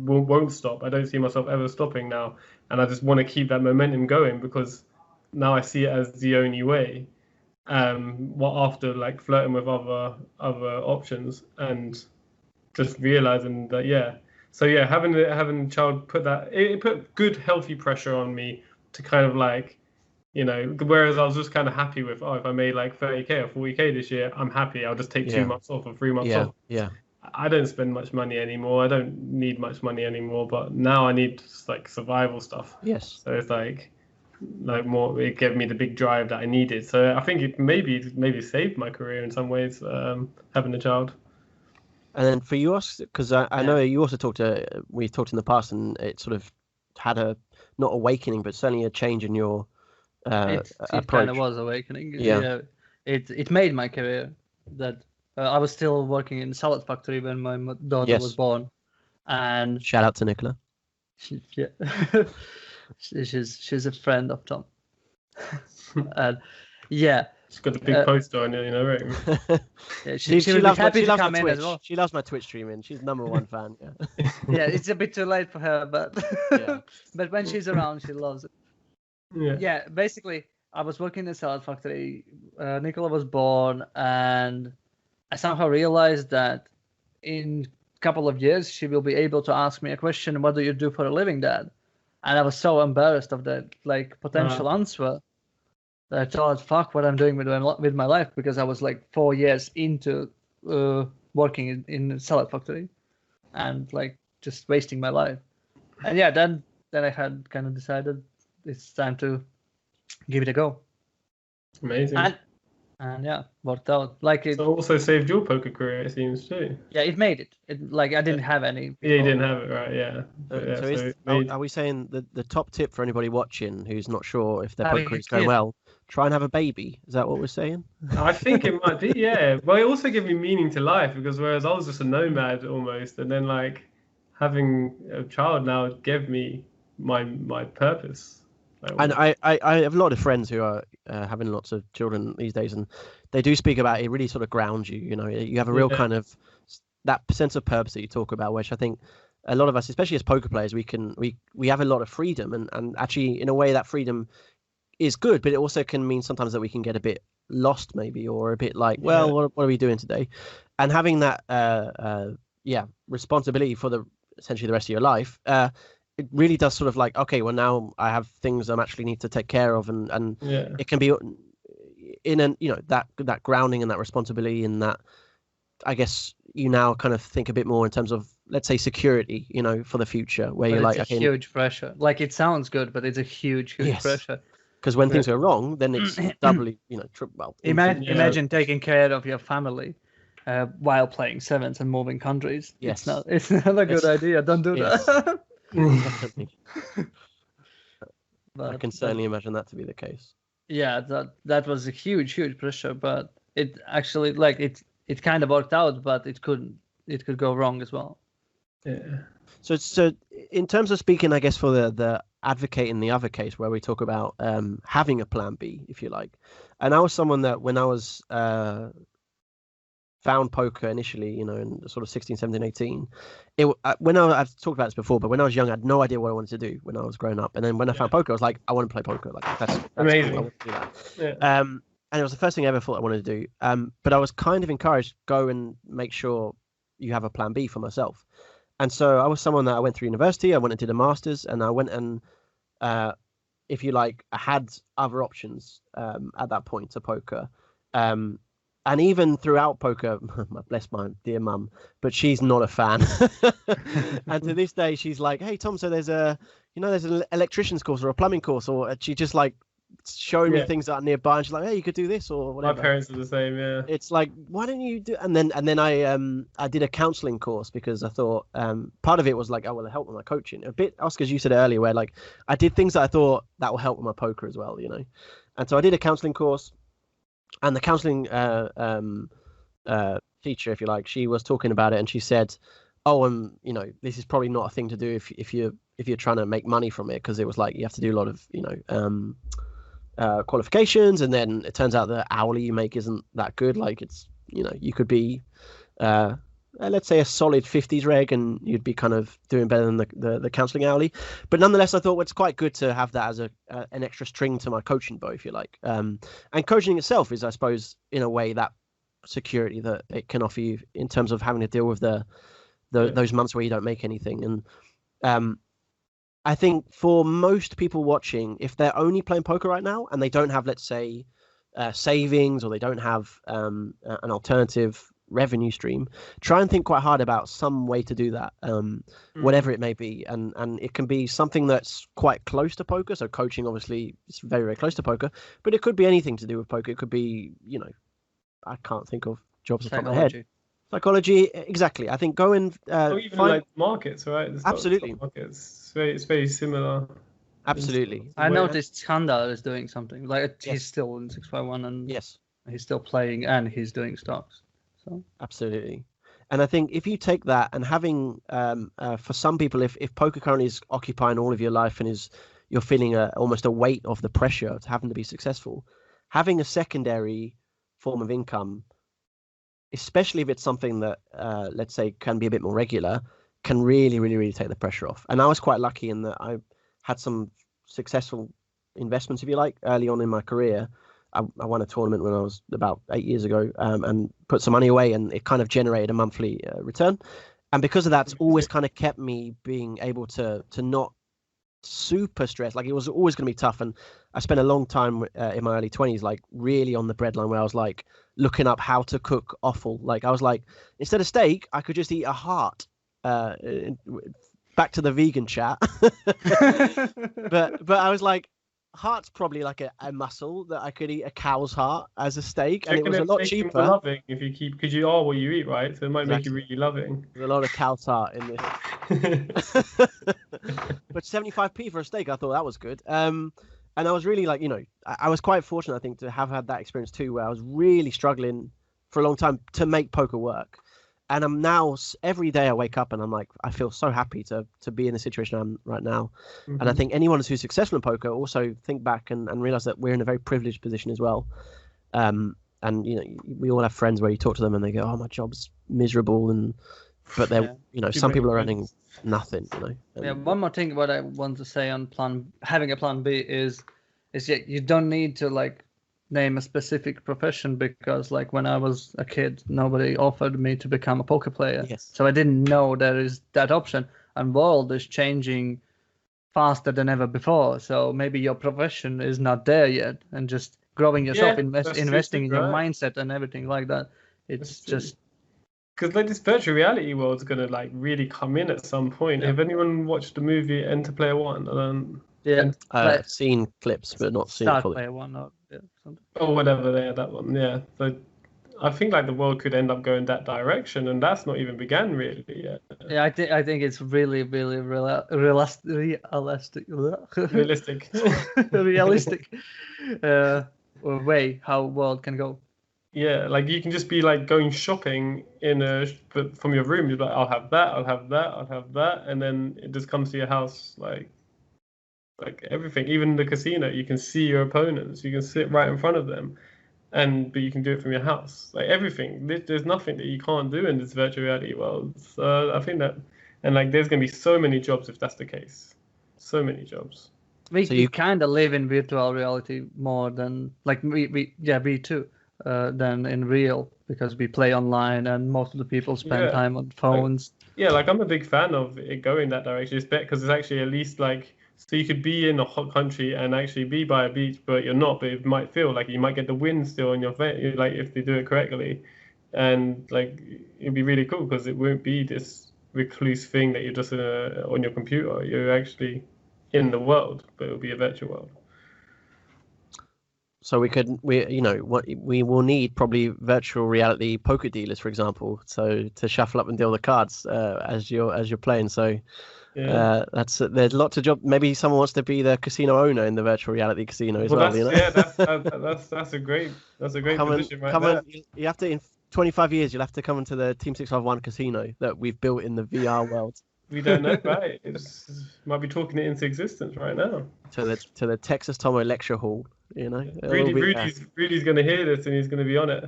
won't stop. I don't see myself ever stopping now, and I just want to keep that momentum going because now I see it as the only way. What after like flirting with other options and just realizing that having a child put that it put good healthy pressure on me to kind of like, whereas I was just kind of happy with, if I made like 30k or 40k this year, I'm happy. I'll just take 2 months off or 3 months off. Yeah. I don't spend much money anymore. I don't need much money anymore, but now I need just like survival stuff. Yes. So it's like more, it gave me the big drive that I needed. So I think it maybe saved my career in some ways, having a child. And then for you, because I know you also we've talked in the past, and it sort of had not awakening, but certainly a change in your it approach. kind of was awakening. Yeah. It made my career. That I was still working in the salad factory when my daughter was born, and shout out to Nicola. She's a friend of Tom. And she's got the big poster on it, right? Yeah, she loves happy to come in as well. She loves my Twitch streaming. She's #1 fan. Yeah, it's a bit too late for her, but but when she's around, she loves it. Yeah, basically, I was working in the salad factory. Nicola was born, and I somehow realized that in a couple of years she will be able to ask me a question: "What do you do for a living, Dad?" And I was so embarrassed of that potential answer that I thought, "Fuck, what I'm doing with my life," because I was like 4 years into working in the salad factory, and like just wasting my life. And then I had kind of decided it's time to give it a go. Amazing. And worked out. Like it so also saved your poker career, it seems too. Yeah, it made it. I didn't have any before. Yeah, you didn't have it, right? Yeah. Are we saying the top tip for anybody watching who's not sure if their poker is going well, try and have a baby? Is that what we're saying? I think it might be, yeah. But it also gave me meaning to life, because whereas I was just a nomad almost, and then like having a child now gave me my purpose. And I have a lot of friends who are having lots of children these days, and they do speak about it really sort of grounds you. You have a real kind of that sense of purpose that you talk about, which I think a lot of us, especially as poker players, we have a lot of freedom, and actually in a way that freedom is good, but it also can mean sometimes that we can get a bit lost maybe, or a bit like, well, what are we doing today? And having that responsibility for essentially the rest of your life, it really does sort of like, okay, well, now I have things I actually need to take care of, and it can be in that grounding and that responsibility, and that I guess you now kind of think a bit more in terms of, let's say, security, for the future, where you're like, it's a huge pressure. Like it sounds good, but it's a huge pressure. Because when things go wrong, then it's doubly, Imagine taking care of your family while playing sevens and moving countries. Yes, it's not a good idea. Don't do that. Definitely. I can certainly imagine that to be the case. Yeah, that was a huge pressure, but it actually it kind of worked out, but it could go wrong as well. Yeah. So in terms of speaking, I guess, for the advocate in the other case where we talk about having a plan B, if you like, and I was someone that when I was found poker initially, in sort of 16, 17, 18. I've talked about this before, but when I was young, I had no idea what I wanted to do when I was growing up. And then when I found poker, I was like, I want to play poker. Like that's amazing. Cool. I want to do that. Yeah. And it was the first thing I ever thought I wanted to do. But I was kind of encouraged, go and make sure you have a plan B for myself. And so I was someone that I went through university. I went and did a master's, and I went and, if you like, I had other options at that point to poker. And even throughout poker, bless my dear mum, but she's not a fan. And to this day, she's like, "Hey Tom, so there's an electrician's course or a plumbing course," or she just like showing me things that are nearby, and she's like, "Hey, you could do this or whatever." My parents are the same, yeah. It's like, why don't you do? And then I did a counselling course, because I thought part of it was like, oh, well, it helped with my coaching a bit. Oscar, as you said earlier, where like I did things that I thought that will help with my poker as well, And so I did a counselling course. And the counselling teacher, if you like, she was talking about it, and she said, "Oh, this is probably not a thing to do if you're if you're trying to make money from it, because it was like you have to do a lot of qualifications, and then it turns out the hourly you make isn't that good. Like it's you could be let's say a solid 50s reg, and you'd be kind of doing better than the counselling hourly. But nonetheless, I thought it's quite good to have that as an extra string to my coaching bow, if you like. And coaching itself is, I suppose, in a way, that security that it can offer you in terms of having to deal with those months where you don't make anything. And I think for most people watching, if they're only playing poker right now and they don't have, let's say, savings, or they don't have an alternative revenue stream, try and think quite hard about some way to do that, whatever it may be. And it can be something that's quite close to poker. So coaching, obviously, is very, very close to poker, but it could be anything to do with poker. It could be, I can't think of jobs off the top of my head. Psychology, exactly. I think go and or even like markets, right? Absolutely. Markets. It's very similar. Absolutely. I noticed Skandal is doing something. Like he's still in 651, and yes, he's still playing, and he's doing stocks. So absolutely. And I think if you take that and having for some people, if poker currently is occupying all of your life and you're feeling almost a weight of the pressure of having to be successful, having a secondary form of income, especially if it's something that let's say can be a bit more regular, can really, really, really take the pressure off. And I was quite lucky in that I had some successful investments, if you like, early on in my career. I won a tournament when I was about 8 years ago, and put some money away, and it kind of generated a monthly return. And because of that, it's always kind of kept me being able to not super stressed. Like it was always going to be tough. And I spent a long time in my early 20s, like really on the breadline, where I was like looking up how to cook offal. Like I was like, instead of steak, I could just eat a heart. Back to the vegan chat. but I was like, heart's probably like a muscle that I could eat a cow's heart as a steak, and it was a lot cheaper. Loving if you keep, because you are what you eat, right? So it might make you really loving. There's a lot of cow's heart in this. But 75p for a steak, I thought that was good. And I was really like, I was quite fortunate, I think, to have had that experience too, where I was really struggling for a long time to make poker work. And I'm now, every day I wake up and I'm like, I feel so happy to be in the situation I'm right now. Mm-hmm. And I think anyone who's successful in poker also think back and realize that we're in a very privileged position as well. And, we all have friends where you talk to them and they go, oh, my job's miserable. But they're, some people are earning nothing, Yeah, one more thing what I want to say on having a plan B is you don't need to name a specific profession, because when I was a kid, nobody offered me to become a poker player. Yes. So I didn't know there is that option, and world is changing faster than ever before. So maybe your profession is not there yet, and just growing yourself, investing in your mindset and everything like that. It's just because this virtual reality world's gonna really come in at some point. Yeah. Have anyone watched the movie Enter Player One? I've seen clips, but not seen fully. Player One or whatever that one. Yeah. So I think the world could end up going that direction, and that's not even began really yet. Yeah, I think it's really, really realistic way how world can go. Yeah, you can just be going shopping but from your room. You're like, I'll have that, and then it just comes to your house like everything. Even the casino, you can see your opponents. You can sit right in front of them, but you can do it from your house. Everything. There's nothing that you can't do in this virtual reality world. So I think that, and there's gonna be so many jobs if that's the case. So many jobs. We kind of live in virtual reality more than we too. Than in real, because we play online and most of the people spend time on phones. I'm a big fan of it going that direction, because it's actually at least so you could be in a hot country and actually be by a beach, but you're not. But it might feel like you might get the wind still on your face, if they do it correctly, and it'd be really cool because it won't be this recluse thing that you're just on your computer. You're actually in the world, but it'll be a virtual world. So we will need probably virtual reality poker dealers, for example, so to shuffle up and deal the cards as you're playing. So there's lots of jobs. Maybe someone wants to be the casino owner in the virtual reality casino as well. That's a great position right there. You have to, in 25 years, you'll have to come into the Team 651 casino that we've built in the VR world. We don't know, right? Might be talking it into existence right now. To the Texas Tommo lecture hall, you know. Rudy's going to hear this and he's going to be on it.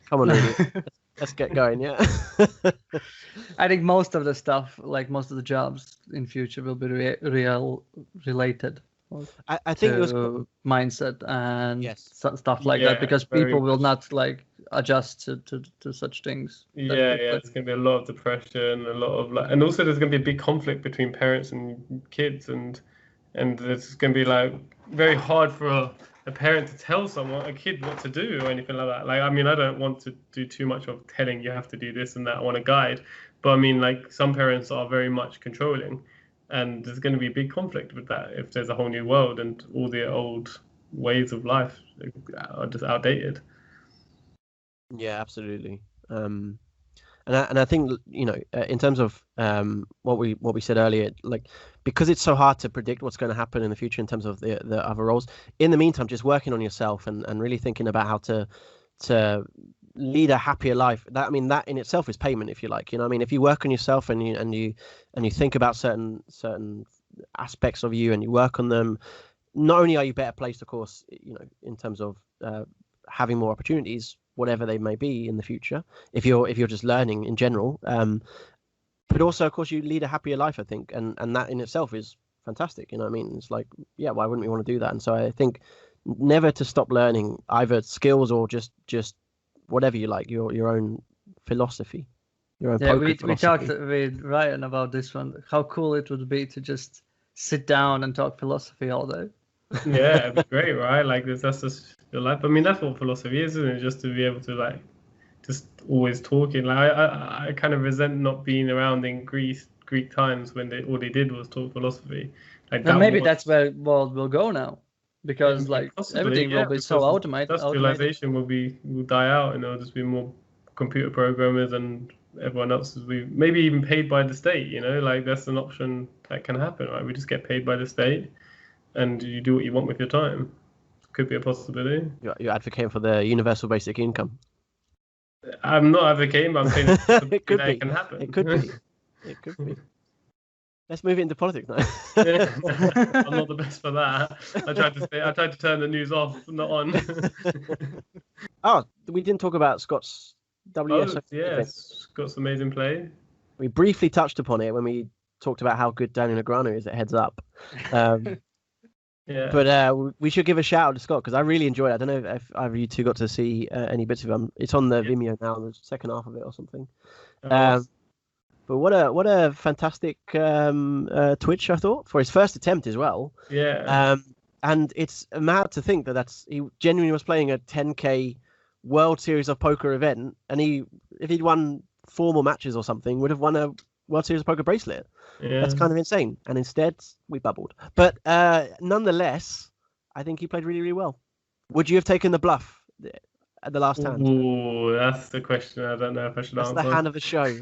Come on, Rudy. Let's get going, yeah. I think most of the stuff, like most of the jobs in future, will be real related. I think it was mindset and yes. stuff like that, because people will not like adjust to such things. Yeah, it's going to be a lot of depression, a lot of and also there's going to be a big conflict between parents and kids, and it's going to be like very hard for a parent to tell a kid what to do or anything like that. Like, I mean, I don't want to do too much of telling you have to do this and that. I want to guide, but I mean, like, some parents are very much controlling. And there's going to be a big conflict with that if there's a whole new world and all the old ways of life are just outdated. Yeah, absolutely. And I think, you know, in terms of what we said earlier, like, because it's so hard to predict what's going to happen in the future in terms of the other roles. In the meantime, just working on yourself and really thinking about how to lead a happier life. That in itself is payment, if you like. You know, I mean, if you work on yourself and you think about certain aspects of you and you work on them, not only are you better placed, of course, you know, in terms of having more opportunities, whatever they may be in the future, if you're just learning in general, but also, of course, you lead a happier life, I think, and that in itself is fantastic. You know what I mean? It's like, yeah, why wouldn't we want to do that? And so I think never to stop learning either skills or just whatever you like, your own philosophy, your own we philosophy. talked with Ryan about this one, how cool it would be to just sit down and talk philosophy all day. Yeah, it'd be great, right? Like, that's just your life. I mean, that's what philosophy is, isn't it? Just to be able to, like, just always talking. Like, I kind of resent not being around in Greek times when all they did was talk philosophy. Like, and maybe that's where world will go now, because like possibly, everything will be so automated. Industrialization will die out, and there'll just be more computer programmers, and everyone else will be maybe even paid by the state. You know, like, that's an option that can happen, right? We just get paid by the state, and you do what you want with your time. Could be a possibility. You're advocating for the universal basic income. I'm not advocating, but I'm saying it can happen. It could be. It could be. Let's move it into politics now. Yeah. I'm not the best for that. I tried to turn the news off, not on. Oh, we didn't talk about Scott's WSO. Yes, Scott's amazing play. We briefly touched upon it when we talked about how good Daniel Negreanu is at heads up. Yeah. But we should give a shout out to Scott, because I really enjoyed it. I don't know if either of you two got to see any bits of him. It's on the Vimeo now, the second half of it or something. But what a fantastic twitch, I thought, for his first attempt as well. Yeah. And it's mad to think that he genuinely was playing a 10K World Series of Poker event, and if he'd won 4 more matches or something, would have won a World Series of Poker bracelet. Yeah. That's kind of insane. And instead, we bubbled. But nonetheless, I think he played really, really well. Would you have taken the bluff at the last hand? Ooh, that's the question. I don't know if I should answer. That's the hand of the show.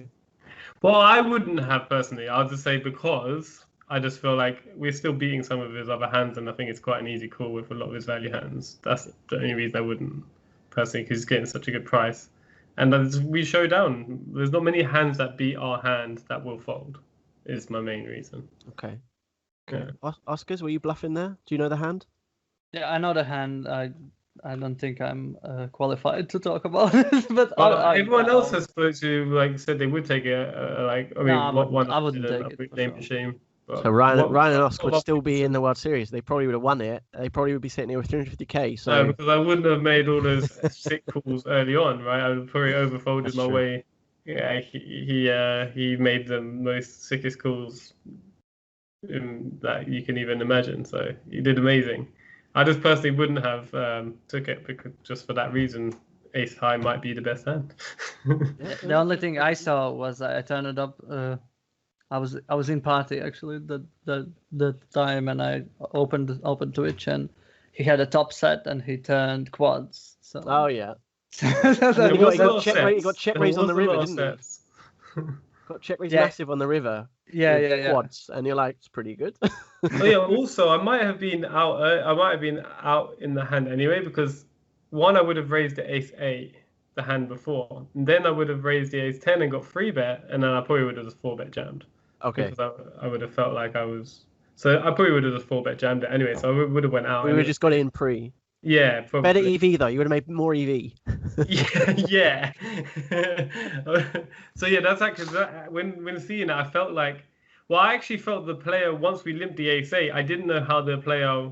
Well, I wouldn't have personally. I'll just say because I just feel like we're still beating some of his other hands, and I think it's quite an easy call with a lot of his value hands. That's the only reason I wouldn't personally, because he's getting such a good price. And as we show down, there's not many hands that beat our hand that will fold. Is my main reason. Okay. Yeah. Oscars, were you bluffing there? Do you know the hand? Yeah, I know the hand. I don't think I'm qualified to talk about it, but everyone else has spoke to, like, said they would take it. I wouldn't take it. Name shame. So Ryan and Oscar would still be in the World Series. They probably would have won it. They probably would be sitting here with 350k. So no, because I wouldn't have made all those sick calls early on, right? I would probably overfolded my way. Yeah, he made the most sickest calls that you can even imagine. So he did amazing. I just personally wouldn't have took it, because just for that reason, ace high might be the best hand. The only thing I saw was I turned it up. I was in party actually the time, and I opened Twitch, and he had a top set and he turned quads. So. Oh yeah. He got check raise on the river, didn't he? Got check raise massive on the river. Yeah. Quads, and you're like, it's pretty good. Also, I might have been out. I might have been out in the hand anyway, because one, I would have raised the ace 8, the hand before, and then I would have raised the ace 10 and got 3-bet, and then I probably would have just 4-bet jammed. Okay. Because I would have felt like I was. So I probably would have just 4-bet jammed it anyway. So I would have went out. We would have just got it in pre. Yeah, probably. Better EV though. You would have made more EV. Yeah. So yeah, that's like when seeing it, I felt like, well, I actually felt the player once we limped the ace-8, I didn't know how the player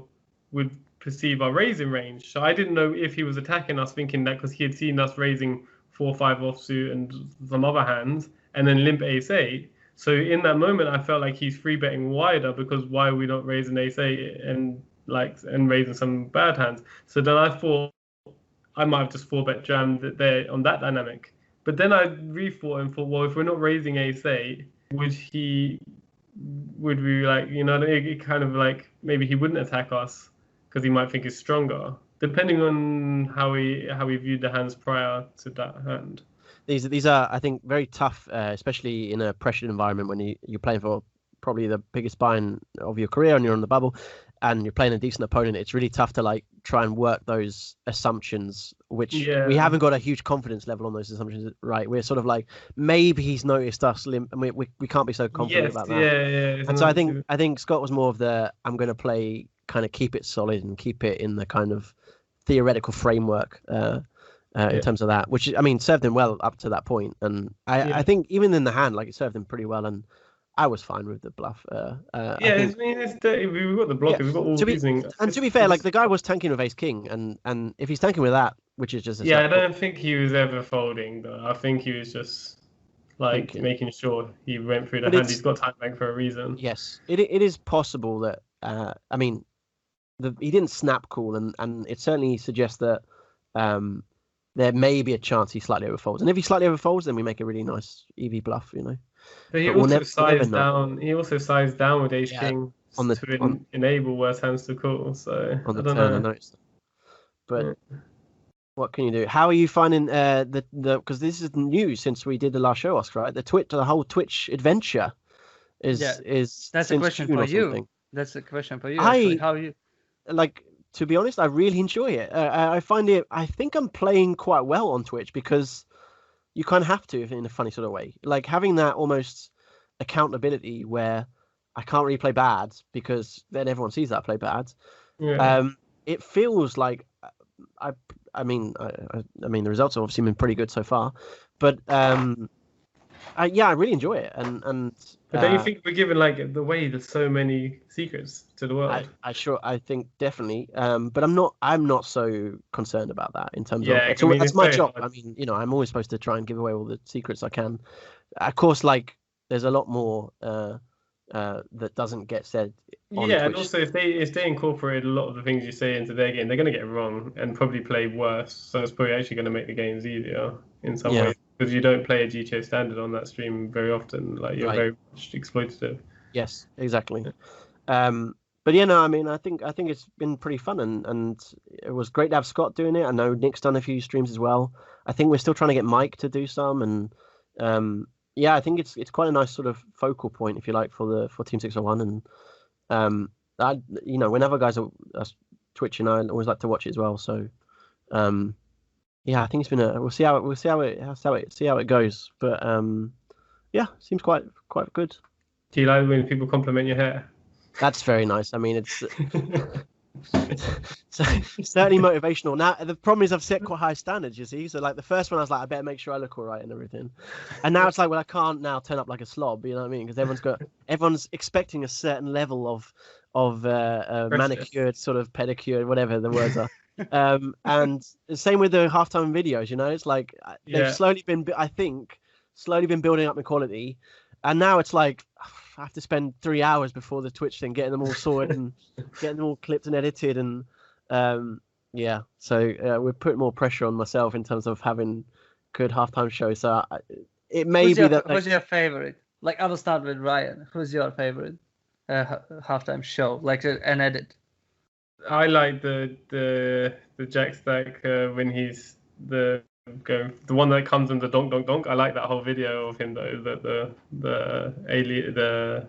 would perceive our raising range. So I didn't know if he was attacking us, thinking that because he had seen us raising 4-5 offsuit and some other hands, and then limp ace-8. So in that moment, I felt like he's free betting wider because why are we not raising ace-8 and raising some bad hands? So then I thought I might have just 4-bet jammed there on that dynamic. But then I rethought and thought, well, if we're not raising ace-8, would we like, it kind of like maybe he wouldn't attack us because he might think he's stronger, depending on how he viewed the hands prior to that hand. These are, I think, very tough, especially in a pressured environment when you're playing for probably the biggest buy-in of your career and you're on the bubble and you're playing a decent opponent. It's really tough to like try and work those assumptions, which we haven't got a huge confidence level on those assumptions, right? We're sort of like, maybe he's noticed us limp, and we can't be so confident about that. Yeah. And so I think Scott was more of the, I'm going to play kind of keep it solid and keep it in the kind of theoretical framework in terms of that, which I mean served him well up to that point. And I think even in the hand, like it served him pretty well. And I was fine with the bluff. We've got the blocker. We've got all reasoning. And to be fair, like the guy was tanking with ace king, and if he's tanking with that, which is just I don't think he was ever folding though. I think he was just like making sure he went through the hand. He's got time bank for a reason. Yes, it is possible that I mean, he didn't snap call, and it certainly suggests that there may be a chance he slightly overfolds. And if he slightly overfolds, then we make a really nice EV bluff, But he also sized down. He also sized down with ace king to enable worse hands to call. So on the turn, I noticed. But what can you do? How are you finding the because this is new since we did the last show, Oscar, right? The whole Twitch adventure is that's a question for you. That's a question for you. How you like? To be honest, I really enjoy it. I find it. I think I'm playing quite well on Twitch because you kind of have to in a funny sort of way. Like having that almost accountability where I can't really play bad because then everyone sees that I play bad. Yeah. It feels like I mean the results have obviously been pretty good so far, but I really enjoy it. But don't you think we're giving like there's so many secrets to the world? I think definitely. But I'm not so concerned about that in terms of that's my job. Hard. I mean, I'm always supposed to try and give away all the secrets I can. Of course, like there's a lot more that doesn't get said. On Twitch. And also if they incorporate a lot of the things you say into their game, they're going to get it wrong and probably play worse. So it's probably actually going to make the games easier in some ways. Because you don't play a GTA standard on that stream very often, like you're very much exploitative. Yes, exactly. But I mean, I think it's been pretty fun, and it was great to have Scott doing it. I know Nick's done a few streams as well. I think we're still trying to get Mike to do some, and I think it's quite a nice sort of focal point, if you like, for Team 601. And whenever guys are twitching, I always like to watch it as well. So. I think it's been we'll see how it goes, but seems quite good. Do you like when people compliment your hair? That's very nice. I mean, it's certainly motivational. Now the problem is I've set quite high standards, you see. So like the first one, I was like, I better make sure I look all right and everything, and now it's like, well, I can't now turn up like a slob. You know what I mean? Because everyone's expecting a certain level of manicured, sort of pedicured, whatever the words are. And the same with the halftime videos, it's like they've slowly been building up in quality, and now it's like I have to spend 3 hours before the Twitch thing getting them all sorted and getting them all clipped and edited, and so we're putting more pressure on myself in terms of having good halftime shows. So it may be that. Who's your favorite? Like, I'll start with Ryan. Who's your favorite halftime show? Like an edit. I like the Jack Stack when he's the one that comes in the donk donk donk. I like that whole video of him though. The alien the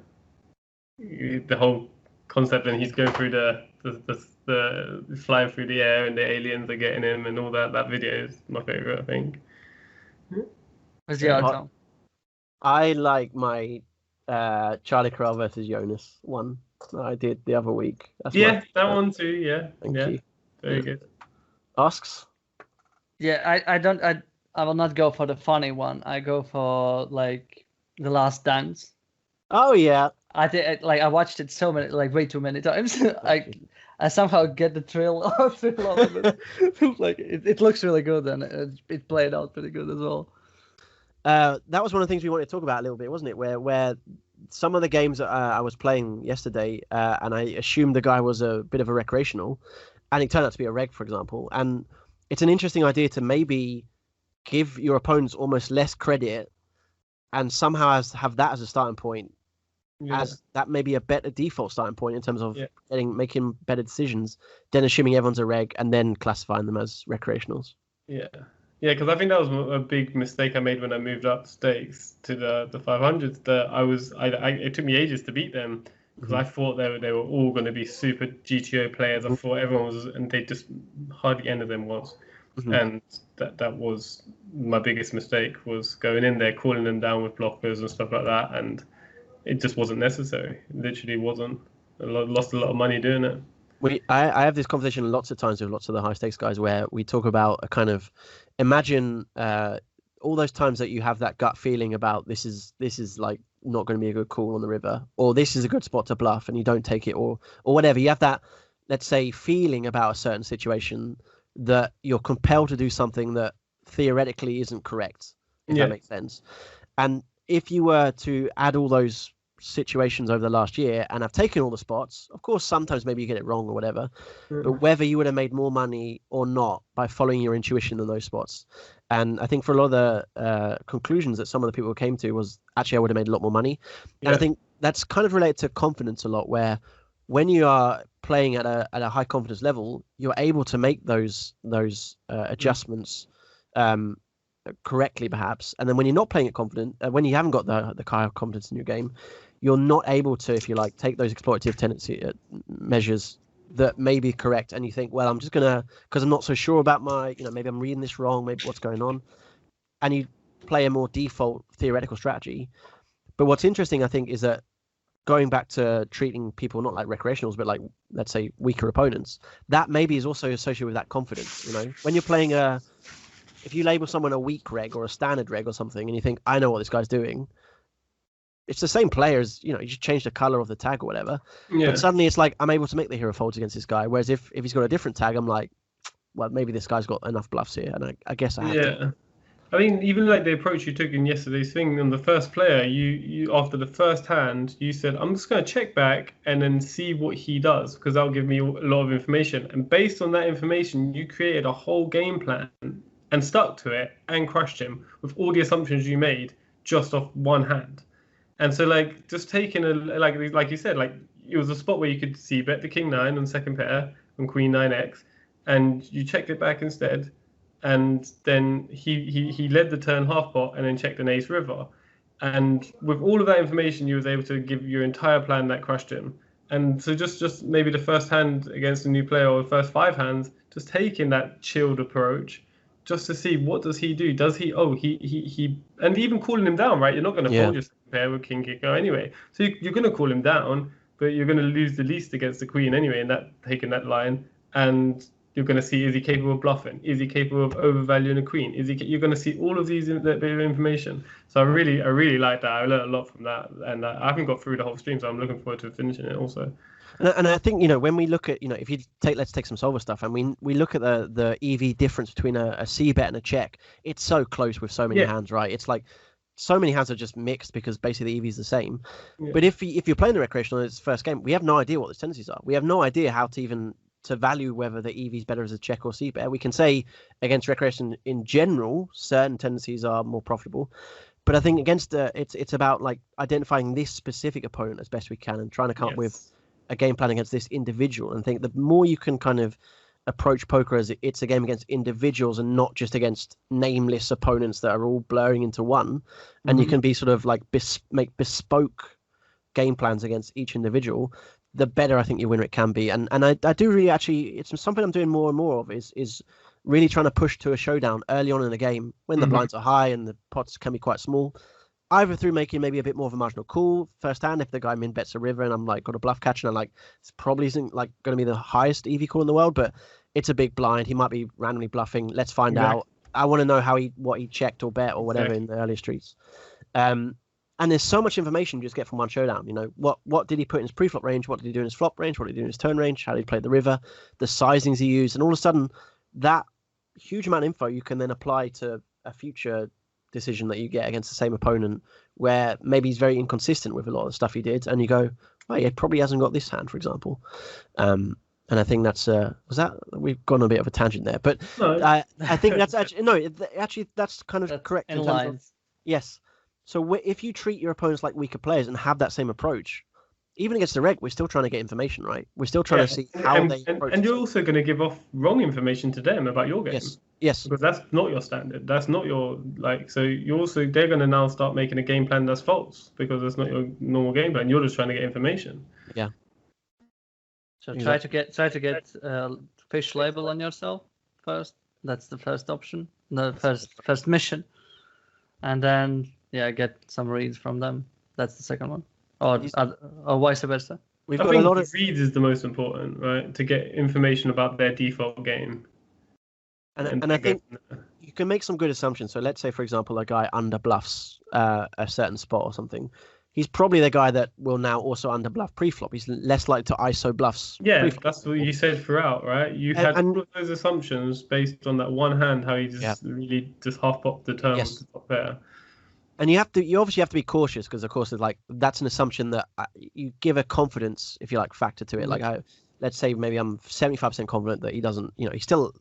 whole concept, and he's going through the flying through the air and the aliens are getting him and all that. That video is my favorite, I think. What's your Tom? I like my Charlie Corral versus Jonas one that I did the other week. That's that one too. Yeah, Thank you. Very good. Asks. Yeah, I will not go for the funny one. I go for like The Last Dance. Oh yeah. I watched it way too many times. I somehow get the thrill of it. Like it looks really good and it played out pretty good as well. That was one of the things we wanted to talk about a little bit, wasn't it? Where some of the games that I was playing yesterday, and I assumed the guy was a bit of a recreational, and it turned out to be a reg, for example. And it's an interesting idea to maybe give your opponents almost less credit, and somehow have that as a starting point. As that may be a better default starting point in terms of making better decisions than assuming everyone's a reg and then classifying them as recreationals. Yeah, because I think that was a big mistake I made when I moved up stakes to the 500s. That it took me ages to beat them because I thought they were all going to be super GTO players. I thought everyone was, and they just hardly any of them was. And that was my biggest mistake, was going in there, calling them down with blockers and stuff like that, and it just wasn't necessary. It literally wasn't. I lost a lot of money doing it. I have this conversation lots of times with lots of the high stakes guys where we talk about a kind of imagine all those times that you have that gut feeling about this is like not going to be a good call on the river, or this is a good spot to bluff and you don't take it, or whatever. You have that, let's say, feeling about a certain situation that you're compelled to do something that theoretically isn't correct, if that makes sense. And if you were to add all those situations over the last year and have taken all the spots, of course sometimes maybe you get it wrong or whatever, but whether you would have made more money or not by following your intuition in those spots. And I think for a lot of the conclusions that some of the people came to was actually I would have made a lot more money. And I think that's kind of related to confidence a lot, where when you are playing at a high confidence level, you're able to make those adjustments correctly perhaps, and then when you're not playing it confident, when you haven't got the high confidence in your game, you're not able to, if you like, take those exploitative tendency measures that may be correct, and you think, well, I'm just gonna, because I'm not so sure about my, maybe I'm reading this wrong, maybe what's going on, and you play a more default theoretical strategy. But what's interesting, I think, is that going back to treating people not like recreationals but like, let's say, weaker opponents, that maybe is also associated with that confidence. When you're playing if you label someone a weak reg or a standard reg or something, and you think, I know what this guy's doing, it's the same player as, you just change the color of the tag or whatever. But suddenly it's like, I'm able to make the hero folds against this guy. Whereas if he's got a different tag, I'm like, well, maybe this guy's got enough bluffs here, and I guess I have to. I mean, even like the approach you took in yesterday's thing on the first player, you after the first hand, you said, I'm just going to check back and then see what he does, because that'll give me a lot of information. And based on that information, you created a whole game plan and stuck to it and crushed him with all the assumptions you made just off one hand. And so, like, just taking like you said, like, it was a spot where you could see bet the king 9 on second pair on queen 9x, and you checked it back instead. And then he led the turn half pot and then checked an ace river. And with all of that information, you was able to give your entire plan that crushed him. And so just maybe the first hand against a new player, or the first 5 hands, just taking that chilled approach, just to see what does he do. Does he and even calling him down, right? You're not going to fold your second pair with king kicker anyway. So you're going to call him down, but you're going to lose the least against the queen anyway, and that taking that line. And you're going to see, is he capable of bluffing? Is he capable of overvaluing a queen? You're going to see all of these bit of information. So I really like that. I learned a lot from that, and I haven't got through the whole stream, so I'm looking forward to finishing it also. And I think, when we look at, if you let's take some solver stuff, and we look at the EV difference between a C bet and a check, it's so close with so many hands, right? It's like so many hands are just mixed because basically the EV is the same. But if you're playing the recreational in its first game, we have no idea what the tendencies are. We have no idea how to value whether the EV is better as a check or C bet. We can say against recreation in general, certain tendencies are more profitable. But I think against it's about like identifying this specific opponent as best we can and trying to come up with a game plan against this individual. And I think the more you can kind of approach poker as it's a game against individuals and not just against nameless opponents that are all blurring into one, and you can be sort of like make bespoke game plans against each individual, the better I think your win rate can be. And I do really actually, it's something I'm doing more and more of is really trying to push to a showdown early on in the game when the blinds are high and the pots can be quite small. either through making maybe a bit more of a marginal call first hand. If the guy min bets a river and I'm like got a bluff catcher and I'm like, it's probably isn't like going to be the highest EV call in the world, but it's a big blind. He might be randomly bluffing. Let's find out. I want to know what he checked or bet or whatever in the earlier streets. And there's so much information you just get from one showdown. You know, what did he put in his pre-flop range? What did he do in his flop range? What did he do in his turn range? How did he play the river? The sizings he used, and all of a sudden, that huge amount of info you can then apply to a future decision that you get against the same opponent, where maybe he's very inconsistent with a lot of the stuff he did, and you go, oh, he probably hasn't got this hand, for example. And I think that's we've gone on a bit of a tangent there, but no. I think that's actually that's kind of correct in terms of, yes. So if you treat your opponents like weaker players and have that same approach, even against the reg, we're still trying to get information, right? We're still trying to see how they approach. And you're also going to give off wrong information to them about your game. Yes. Because that's not your standard. That's not your, so they're going to now start making a game plan that's false because that's not your normal game plan. You're just trying to get information. Yeah. So exactly. try to get fish label on yourself first. That's the first option, the first mission. And then get some reads from them. That's the second one, or vice versa. I think the reads is the most important, right? To get information about their default game. And I think you can make some good assumptions. So let's say, for example, a guy under bluffs a certain spot or something. He's probably the guy that will now also under bluff pre-flop. He's less likely to ISO bluffs. Yeah, pre-flop. That's what you said throughout, right? You had all of those assumptions based on that one hand, how he just really just half popped the turn with the top pair. And you obviously have to be cautious because, of course, that's an assumption that you give a confidence, if you like, factor to it. Like, let's say maybe I'm 75% confident that he doesn't, we still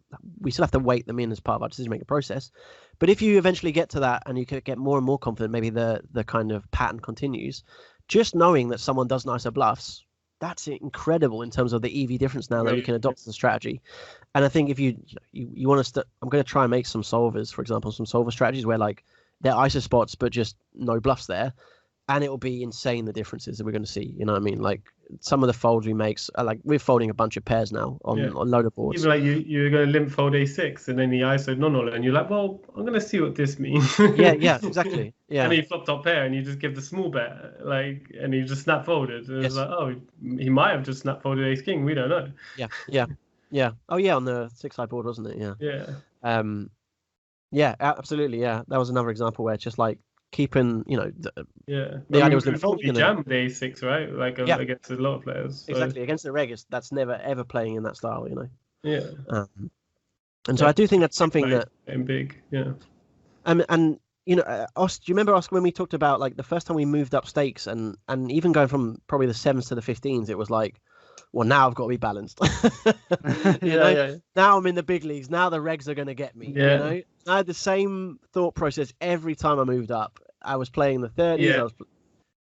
have to weight them in as part of our decision-making process. But if you eventually get to that and you can get more and more confident, maybe the kind of pattern continues, just knowing that someone does ISO bluffs, that's incredible in terms of the EV difference now that we can adopt as a strategy. And I think if you want to, I'm going to try and make some solvers, for example, some solver strategies where like, they're ISO spots, but just no bluffs there. And it will be insane, the differences that we're going to see. You know what I mean? Like, some of the folds we make, like, we're folding a bunch of pairs now on loader boards. Even like you're going to limp fold A6, and then the ISO non-all, and you're like, well, I'm going to see what this means. yeah, exactly. Yeah. And then you flop top pair, and you just give the small bet, and you just snap folded. And it's like, oh, he might have just snap folded Ace King. We don't know. Yeah. Oh, yeah, on the 6-side board, wasn't it? Yeah. Yeah, absolutely. Yeah, that was another example where it's just like keeping, the idea was folding. Jam the A6, right? Like against a lot of players. So. Exactly, against the Regis, that's never ever playing in that style, Yeah. And so I do think that's something that and big, yeah. And Os, do you remember, Oscar, when we talked about like the first time we moved up stakes and even going from probably the 7s to the 15s, it was like, well, now I've got to be balanced. Now I'm in the big leagues. Now the regs are going to get me. Yeah. I had the same thought process every time I moved up. I was playing the 30s,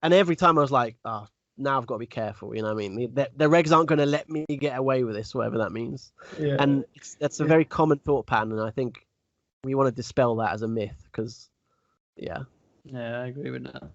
and every time I was like, oh, now I've got to be careful. You know what I mean? The regs aren't going to let me get away with this, whatever that means. Yeah. And that's a very common thought pattern, and I think we want to dispel that as a myth because, Yeah, I agree with that.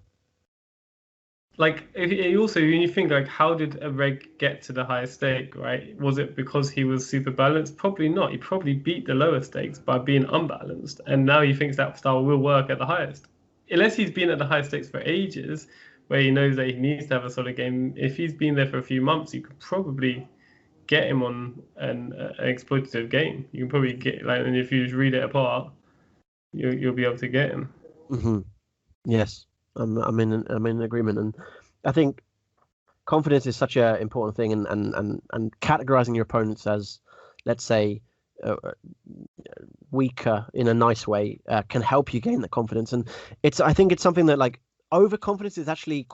Like, when you think, like, how did a reg get to the highest stake, right? Was it because he was super balanced? Probably not. He probably beat the lower stakes by being unbalanced. And now he thinks that style will work at the highest. Unless he's been at the highest stakes for ages, where he knows that he needs to have a solid game. If he's been there for a few months, you could probably get him on an exploitative game. You can probably get, like, and if you just read it apart, you'll be able to get him. Mm-hmm. Yes. I'm in agreement, and I think confidence is such an important thing, and categorizing your opponents as, let's say, weaker in a nice way can help you gain that confidence. And I think it's something that, like, overconfidence is actually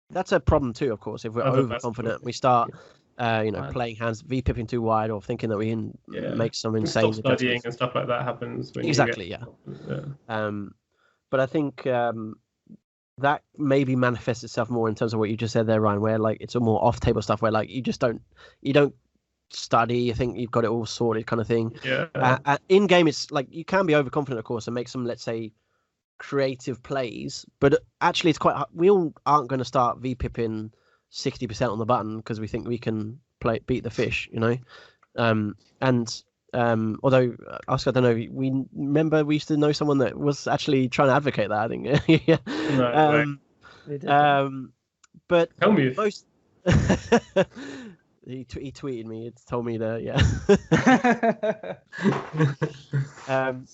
that's a problem too, of course. If we're overconfident, we start playing hands, v-pipping too wide, or thinking that we can make some insane studying and stuff like that happens. Exactly, but I think that maybe manifests itself more in terms of what you just said there, Ryan, where like it's a more off-table stuff where like you don't study, you think you've got it all sorted kind of thing. Yeah. In game, it's like you can be overconfident, of course, and make some, let's say, creative plays, but actually it's quite. We all aren't going to start v-pipping 60% on the button because we think we can beat the fish, and Although Oscar, I don't know. We used to know someone that was actually trying to advocate that. I think. Yeah. No, But tell me if most. He tweeted me. It's told me that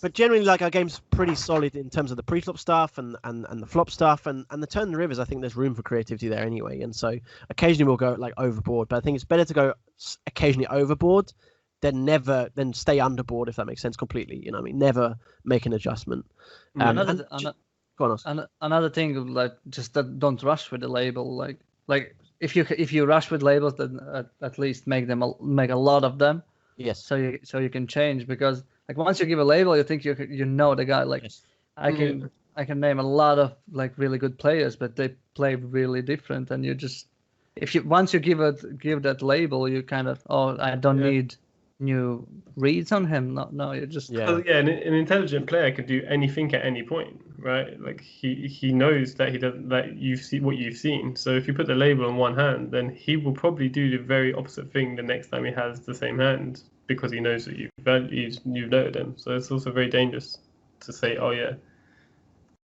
but generally, like, our game's pretty solid in terms of the pre-flop stuff and the flop stuff and the turn and rivers. I think there's room for creativity there anyway, and so occasionally we'll go like overboard. But I think it's better to go occasionally overboard than stay underboard, if that makes sense completely. You know what I mean? Never make an adjustment. Go on, Oscar. Another thing, like, just don't rush with the label. Like if you rush with labels, then at least make a lot of them. Yes. So you can change, because like once you give a label, you think you know the guy. Like, yes. I can name a lot of like really good players, but they play really different, and you just once you give that label, you kind of, I don't need new reads on him. No, you just an intelligent player can do anything at any point, right? Like he knows that he doesn't, that you've seen what you've seen. So if you put the label on one hand, then he will probably do the very opposite thing the next time he has the same hand, because he knows that you've noted him. So it's also very dangerous to say,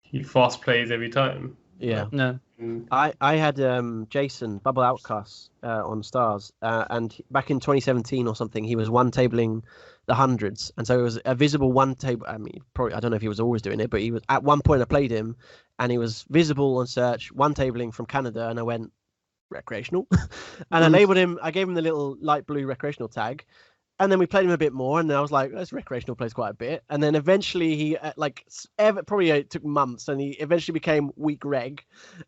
he fast plays every time. Yeah. No. I had Jason Bubble Outcast on Stars, and back in 2017 or something, he was one tabling the hundreds, and so it was a visible one table. I mean, probably, I don't know if he was always doing it, but he was at one point. I played him, and he was visible on search, one tabling from Canada, and I went recreational, and I labeled him. I gave him the little light blue recreational tag. And then we played him a bit more, and I was like, "This recreational plays quite a bit." And then eventually, he it took months, and he eventually became weak reg.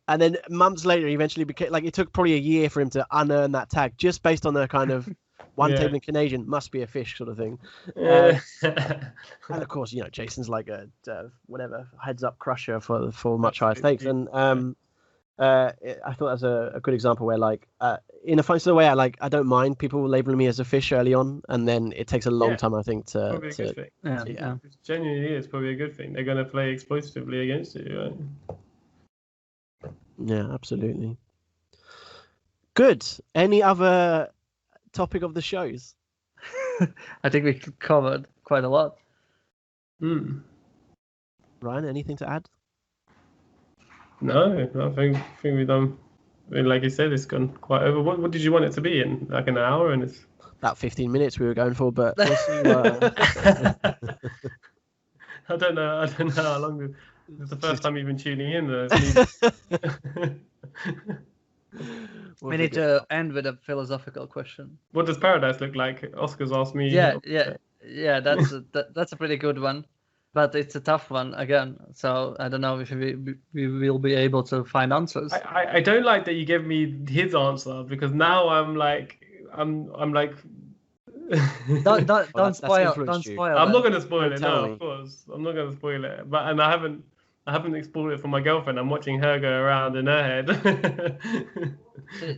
And then months later, he eventually became it took probably a year for him to unearn that tag, just based on the kind of one tabling Canadian must be a fish sort of thing. And of course, Jason's like a whatever heads up crusher for much higher stakes. And I thought that's a good example where, in a funny sort of way, I don't mind people labeling me as a fish early on, and then it takes a long time, I think, to. Probably a good thing. Yeah. It genuinely is probably a good thing. They're going to play exploitatively against you, right? Yeah, absolutely. Good. Any other topic of the shows? I think we covered quite a lot. Ryan, anything to add? No, I think we've done. I mean, like you said, it's gone quite over. What did you want it to be in? Like an hour, and it's about 15 minutes we were going for, but we'll see. I don't know how long. It's the first time you've been tuning in. We need to end with a philosophical question. What does paradise look like? Oscar's asked me. Yeah. That's a pretty good one. But it's a tough one again, so I don't know if we will be able to find answers. I don't like that you gave me his answer, because now I'm like don't spoil. I'm not going to spoil it. No, of course, I'm not going to spoil it. And I haven't explored it for my girlfriend. I'm watching her go around in her head.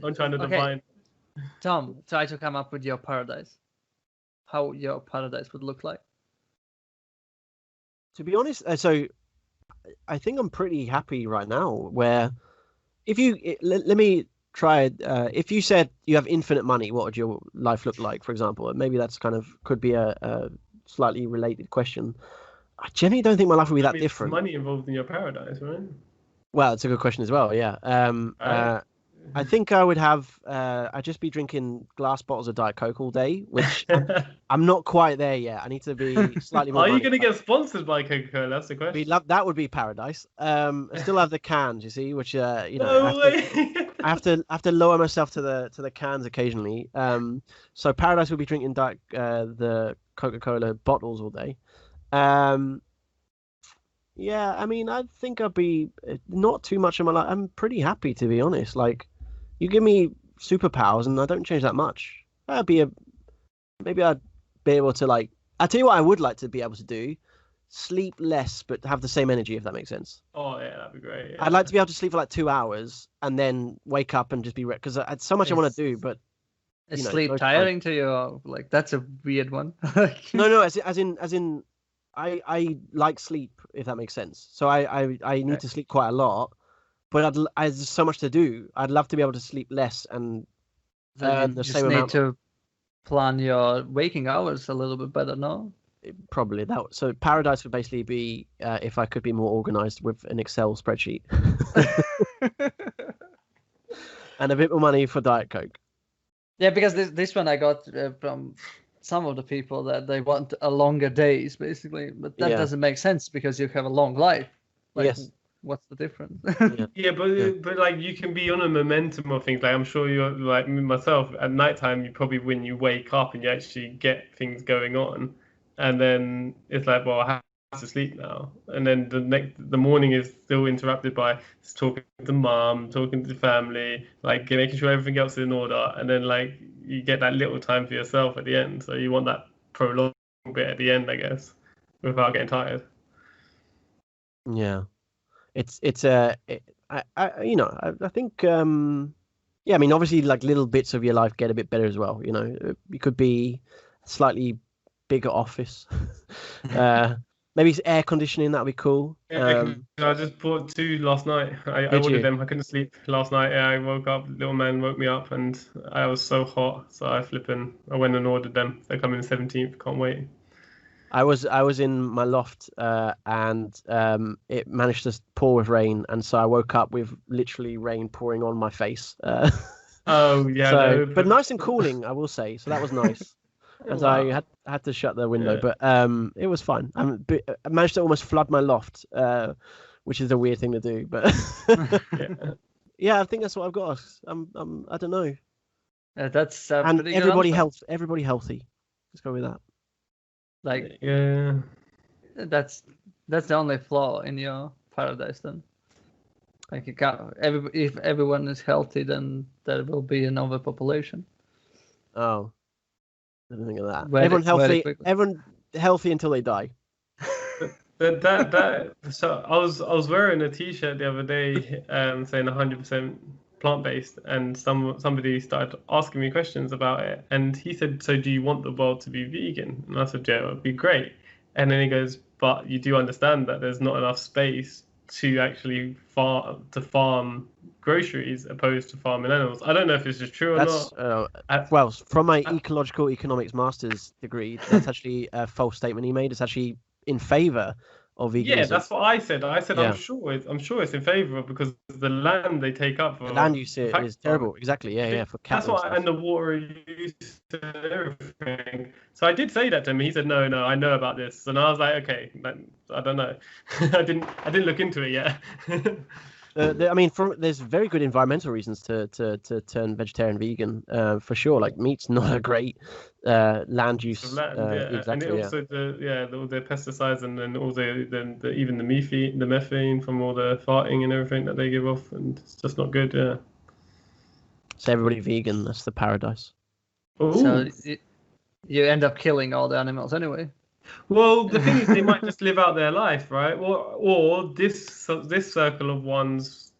I'm trying to define. Tom, try to come up with your paradise. How your paradise would look like. To be honest, so I think I'm pretty happy right now. Where let me try it. If you said you have infinite money, what would your life look like, for example? Maybe that's could be a slightly related question. I generally don't think my life would be that different. Money involved in your paradise, right? Well, it's a good question as well. Yeah. I think I would have. I'd just be drinking glass bottles of Diet Coke all day, which I'm not quite there yet. I need to be slightly more. Are you going to get sponsored by Coca-Cola? That's the question. That would be paradise. I still have the cans, you see, which No way. I have to lower myself to the cans occasionally. So paradise would be drinking the Coca-Cola bottles all day. Yeah, I mean, I think I'd be not too much of my life. I'm pretty happy, to be honest. Like, you give me superpowers and I don't change that much. Maybe I'd be able to, I'll tell you what I would like to be able to do: sleep less but have the same energy, if that makes sense. Oh yeah, that'd be great. Yeah. I'd like to be able to sleep for 2 hours and then wake up and just be because I had so much I want to do, but is sleep tiring to you? Or, that's a weird one. No, as in I like sleep, if that makes sense. So I need to sleep quite a lot, but there's so much to do. I'd love to be able to sleep less and earn the same amount. plan your waking hours a little bit better, no? Probably that. So paradise would basically be if I could be more organized with an Excel spreadsheet and a bit more money for Diet Coke. Yeah, because this one I got from some of the people that they want a longer days, basically. But that doesn't make sense because you have a long life. Like, yes. What's the difference? Yeah, but like you can be on a momentum of things. Like I'm sure you're like me myself. At nighttime, you probably when you wake up and you actually get things going on, and then it's like, well, I have to sleep now. And then the morning is still interrupted by talking to mum, talking to family, like making sure everything else is in order. And then like you get that little time for yourself at the end. So you want that prolonged bit at the end, I guess, without getting tired. Yeah. I think yeah, I mean obviously like little bits of your life get a bit better as well, you know. You could be a slightly bigger office. Maybe air conditioning, that'd be cool. I just bought 2 last night. I ordered them. I couldn't sleep last night. I woke up, little man woke me up, and I was so hot. So I went and ordered them. They're coming the 17th. Can't wait. I was in my loft and it managed to pour with rain, and so I woke up with literally rain pouring on my face. Oh yeah, so, but nice and cooling, I will say. So that was nice. As I had to shut the window, but it was fine. I managed to almost flood my loft, which is a weird thing to do. But yeah, I think that's what I've got. I don't know. That's and pretty everybody good everybody healthy. Let's go with that. Like yeah, that's the only flaw in your paradise then. Like you can't, if everyone is healthy, then there will be an overpopulation. Oh, I didn't think of that. Everyone healthy. Everyone healthy until they die. So I was wearing a T-shirt the other day saying 100% plant-based, and somebody started asking me questions about it, and he said, so do you want the world to be vegan? And I said, yeah, it would be great. And then he goes, but you do understand that there's not enough space to actually farm groceries opposed to farming animals. I don't know if this is true or not. Well, from my ecological economics master's degree, that's actually a false statement he made. It's actually in favor of veganism. Yeah, that's what I said. I said I'm sure it's in favor of, because the land they take up for the land use is terrible. Exactly. Yeah, for cattle. That's why, and the water use and everything. So I did say that to him. He said, "No, I know about this," and I was like, "Okay, I don't know. I didn't look into it yet." I mean, there's very good environmental reasons to turn vegetarian, vegan, for sure. Like meat's not a great land use. Exactly, and it also all the pesticides, and then all the even the methane from all the farting and everything that they give off, and it's just not good. Yeah. So everybody vegan. That's the paradise. Ooh. So you end up killing all the animals anyway. Well, the thing is, they might just live out their life, right? Or this circle of ones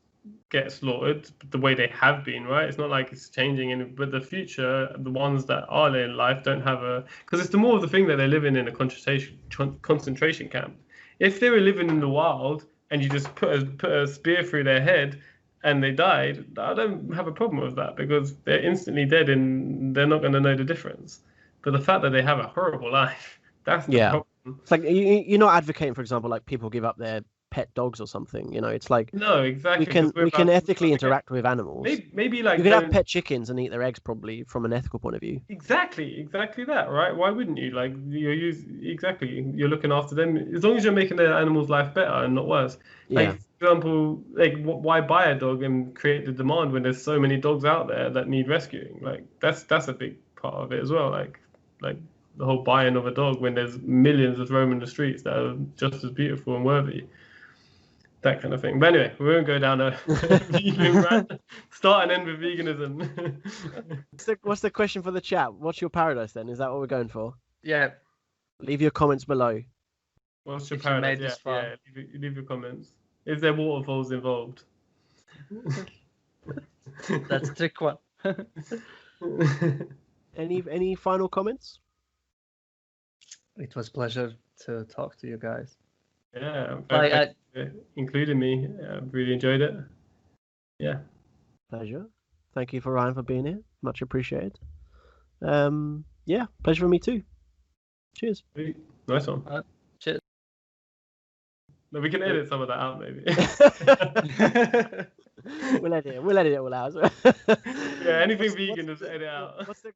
get slaughtered the way they have been, right? It's not like it's changing, but the future, the ones that are in life don't have because it's the more of the thing that they're living in a concentration camp. If they were living in the wild and you just put a spear through their head and they died, I don't have a problem with that, because they're instantly dead and they're not going to know the difference. But the fact that they have a horrible life, that's the problem. It's like you're not advocating, for example, like people give up their pet dogs or something. You know, it's like no, exactly. We can ethically interact with animals. Maybe like you could have pet chickens and eat their eggs, probably from an ethical point of view. Exactly that, right? Why wouldn't you? Like you're looking after them, as long as you're making the animal's life better and not worse. Yeah. Like, for example, like why buy a dog and create the demand when there's so many dogs out there that need rescuing? Like that's a big part of it as well. Like the whole buying of a dog when there's millions of roaming the streets that are just as beautiful and worthy. That kind of thing. But anyway, we won't go down a vegan rant. Start and end with veganism. What's the question for the chat? What's your paradise then? Is that what we're going for? Yeah. Leave your comments below. What's your paradise? Yeah. Leave your comments. Is there waterfalls involved? That's a trick one. Any final comments? It was a pleasure to talk to you guys. Yeah, including me. I really enjoyed it. Yeah. Pleasure. Thank you, Ryan, for being here. Much appreciated. yeah, pleasure for me too. Cheers. Nice one. Cheers. No, we can edit some of that out, maybe. We'll edit it all out. Yeah, anything vegan, just edit out. What's the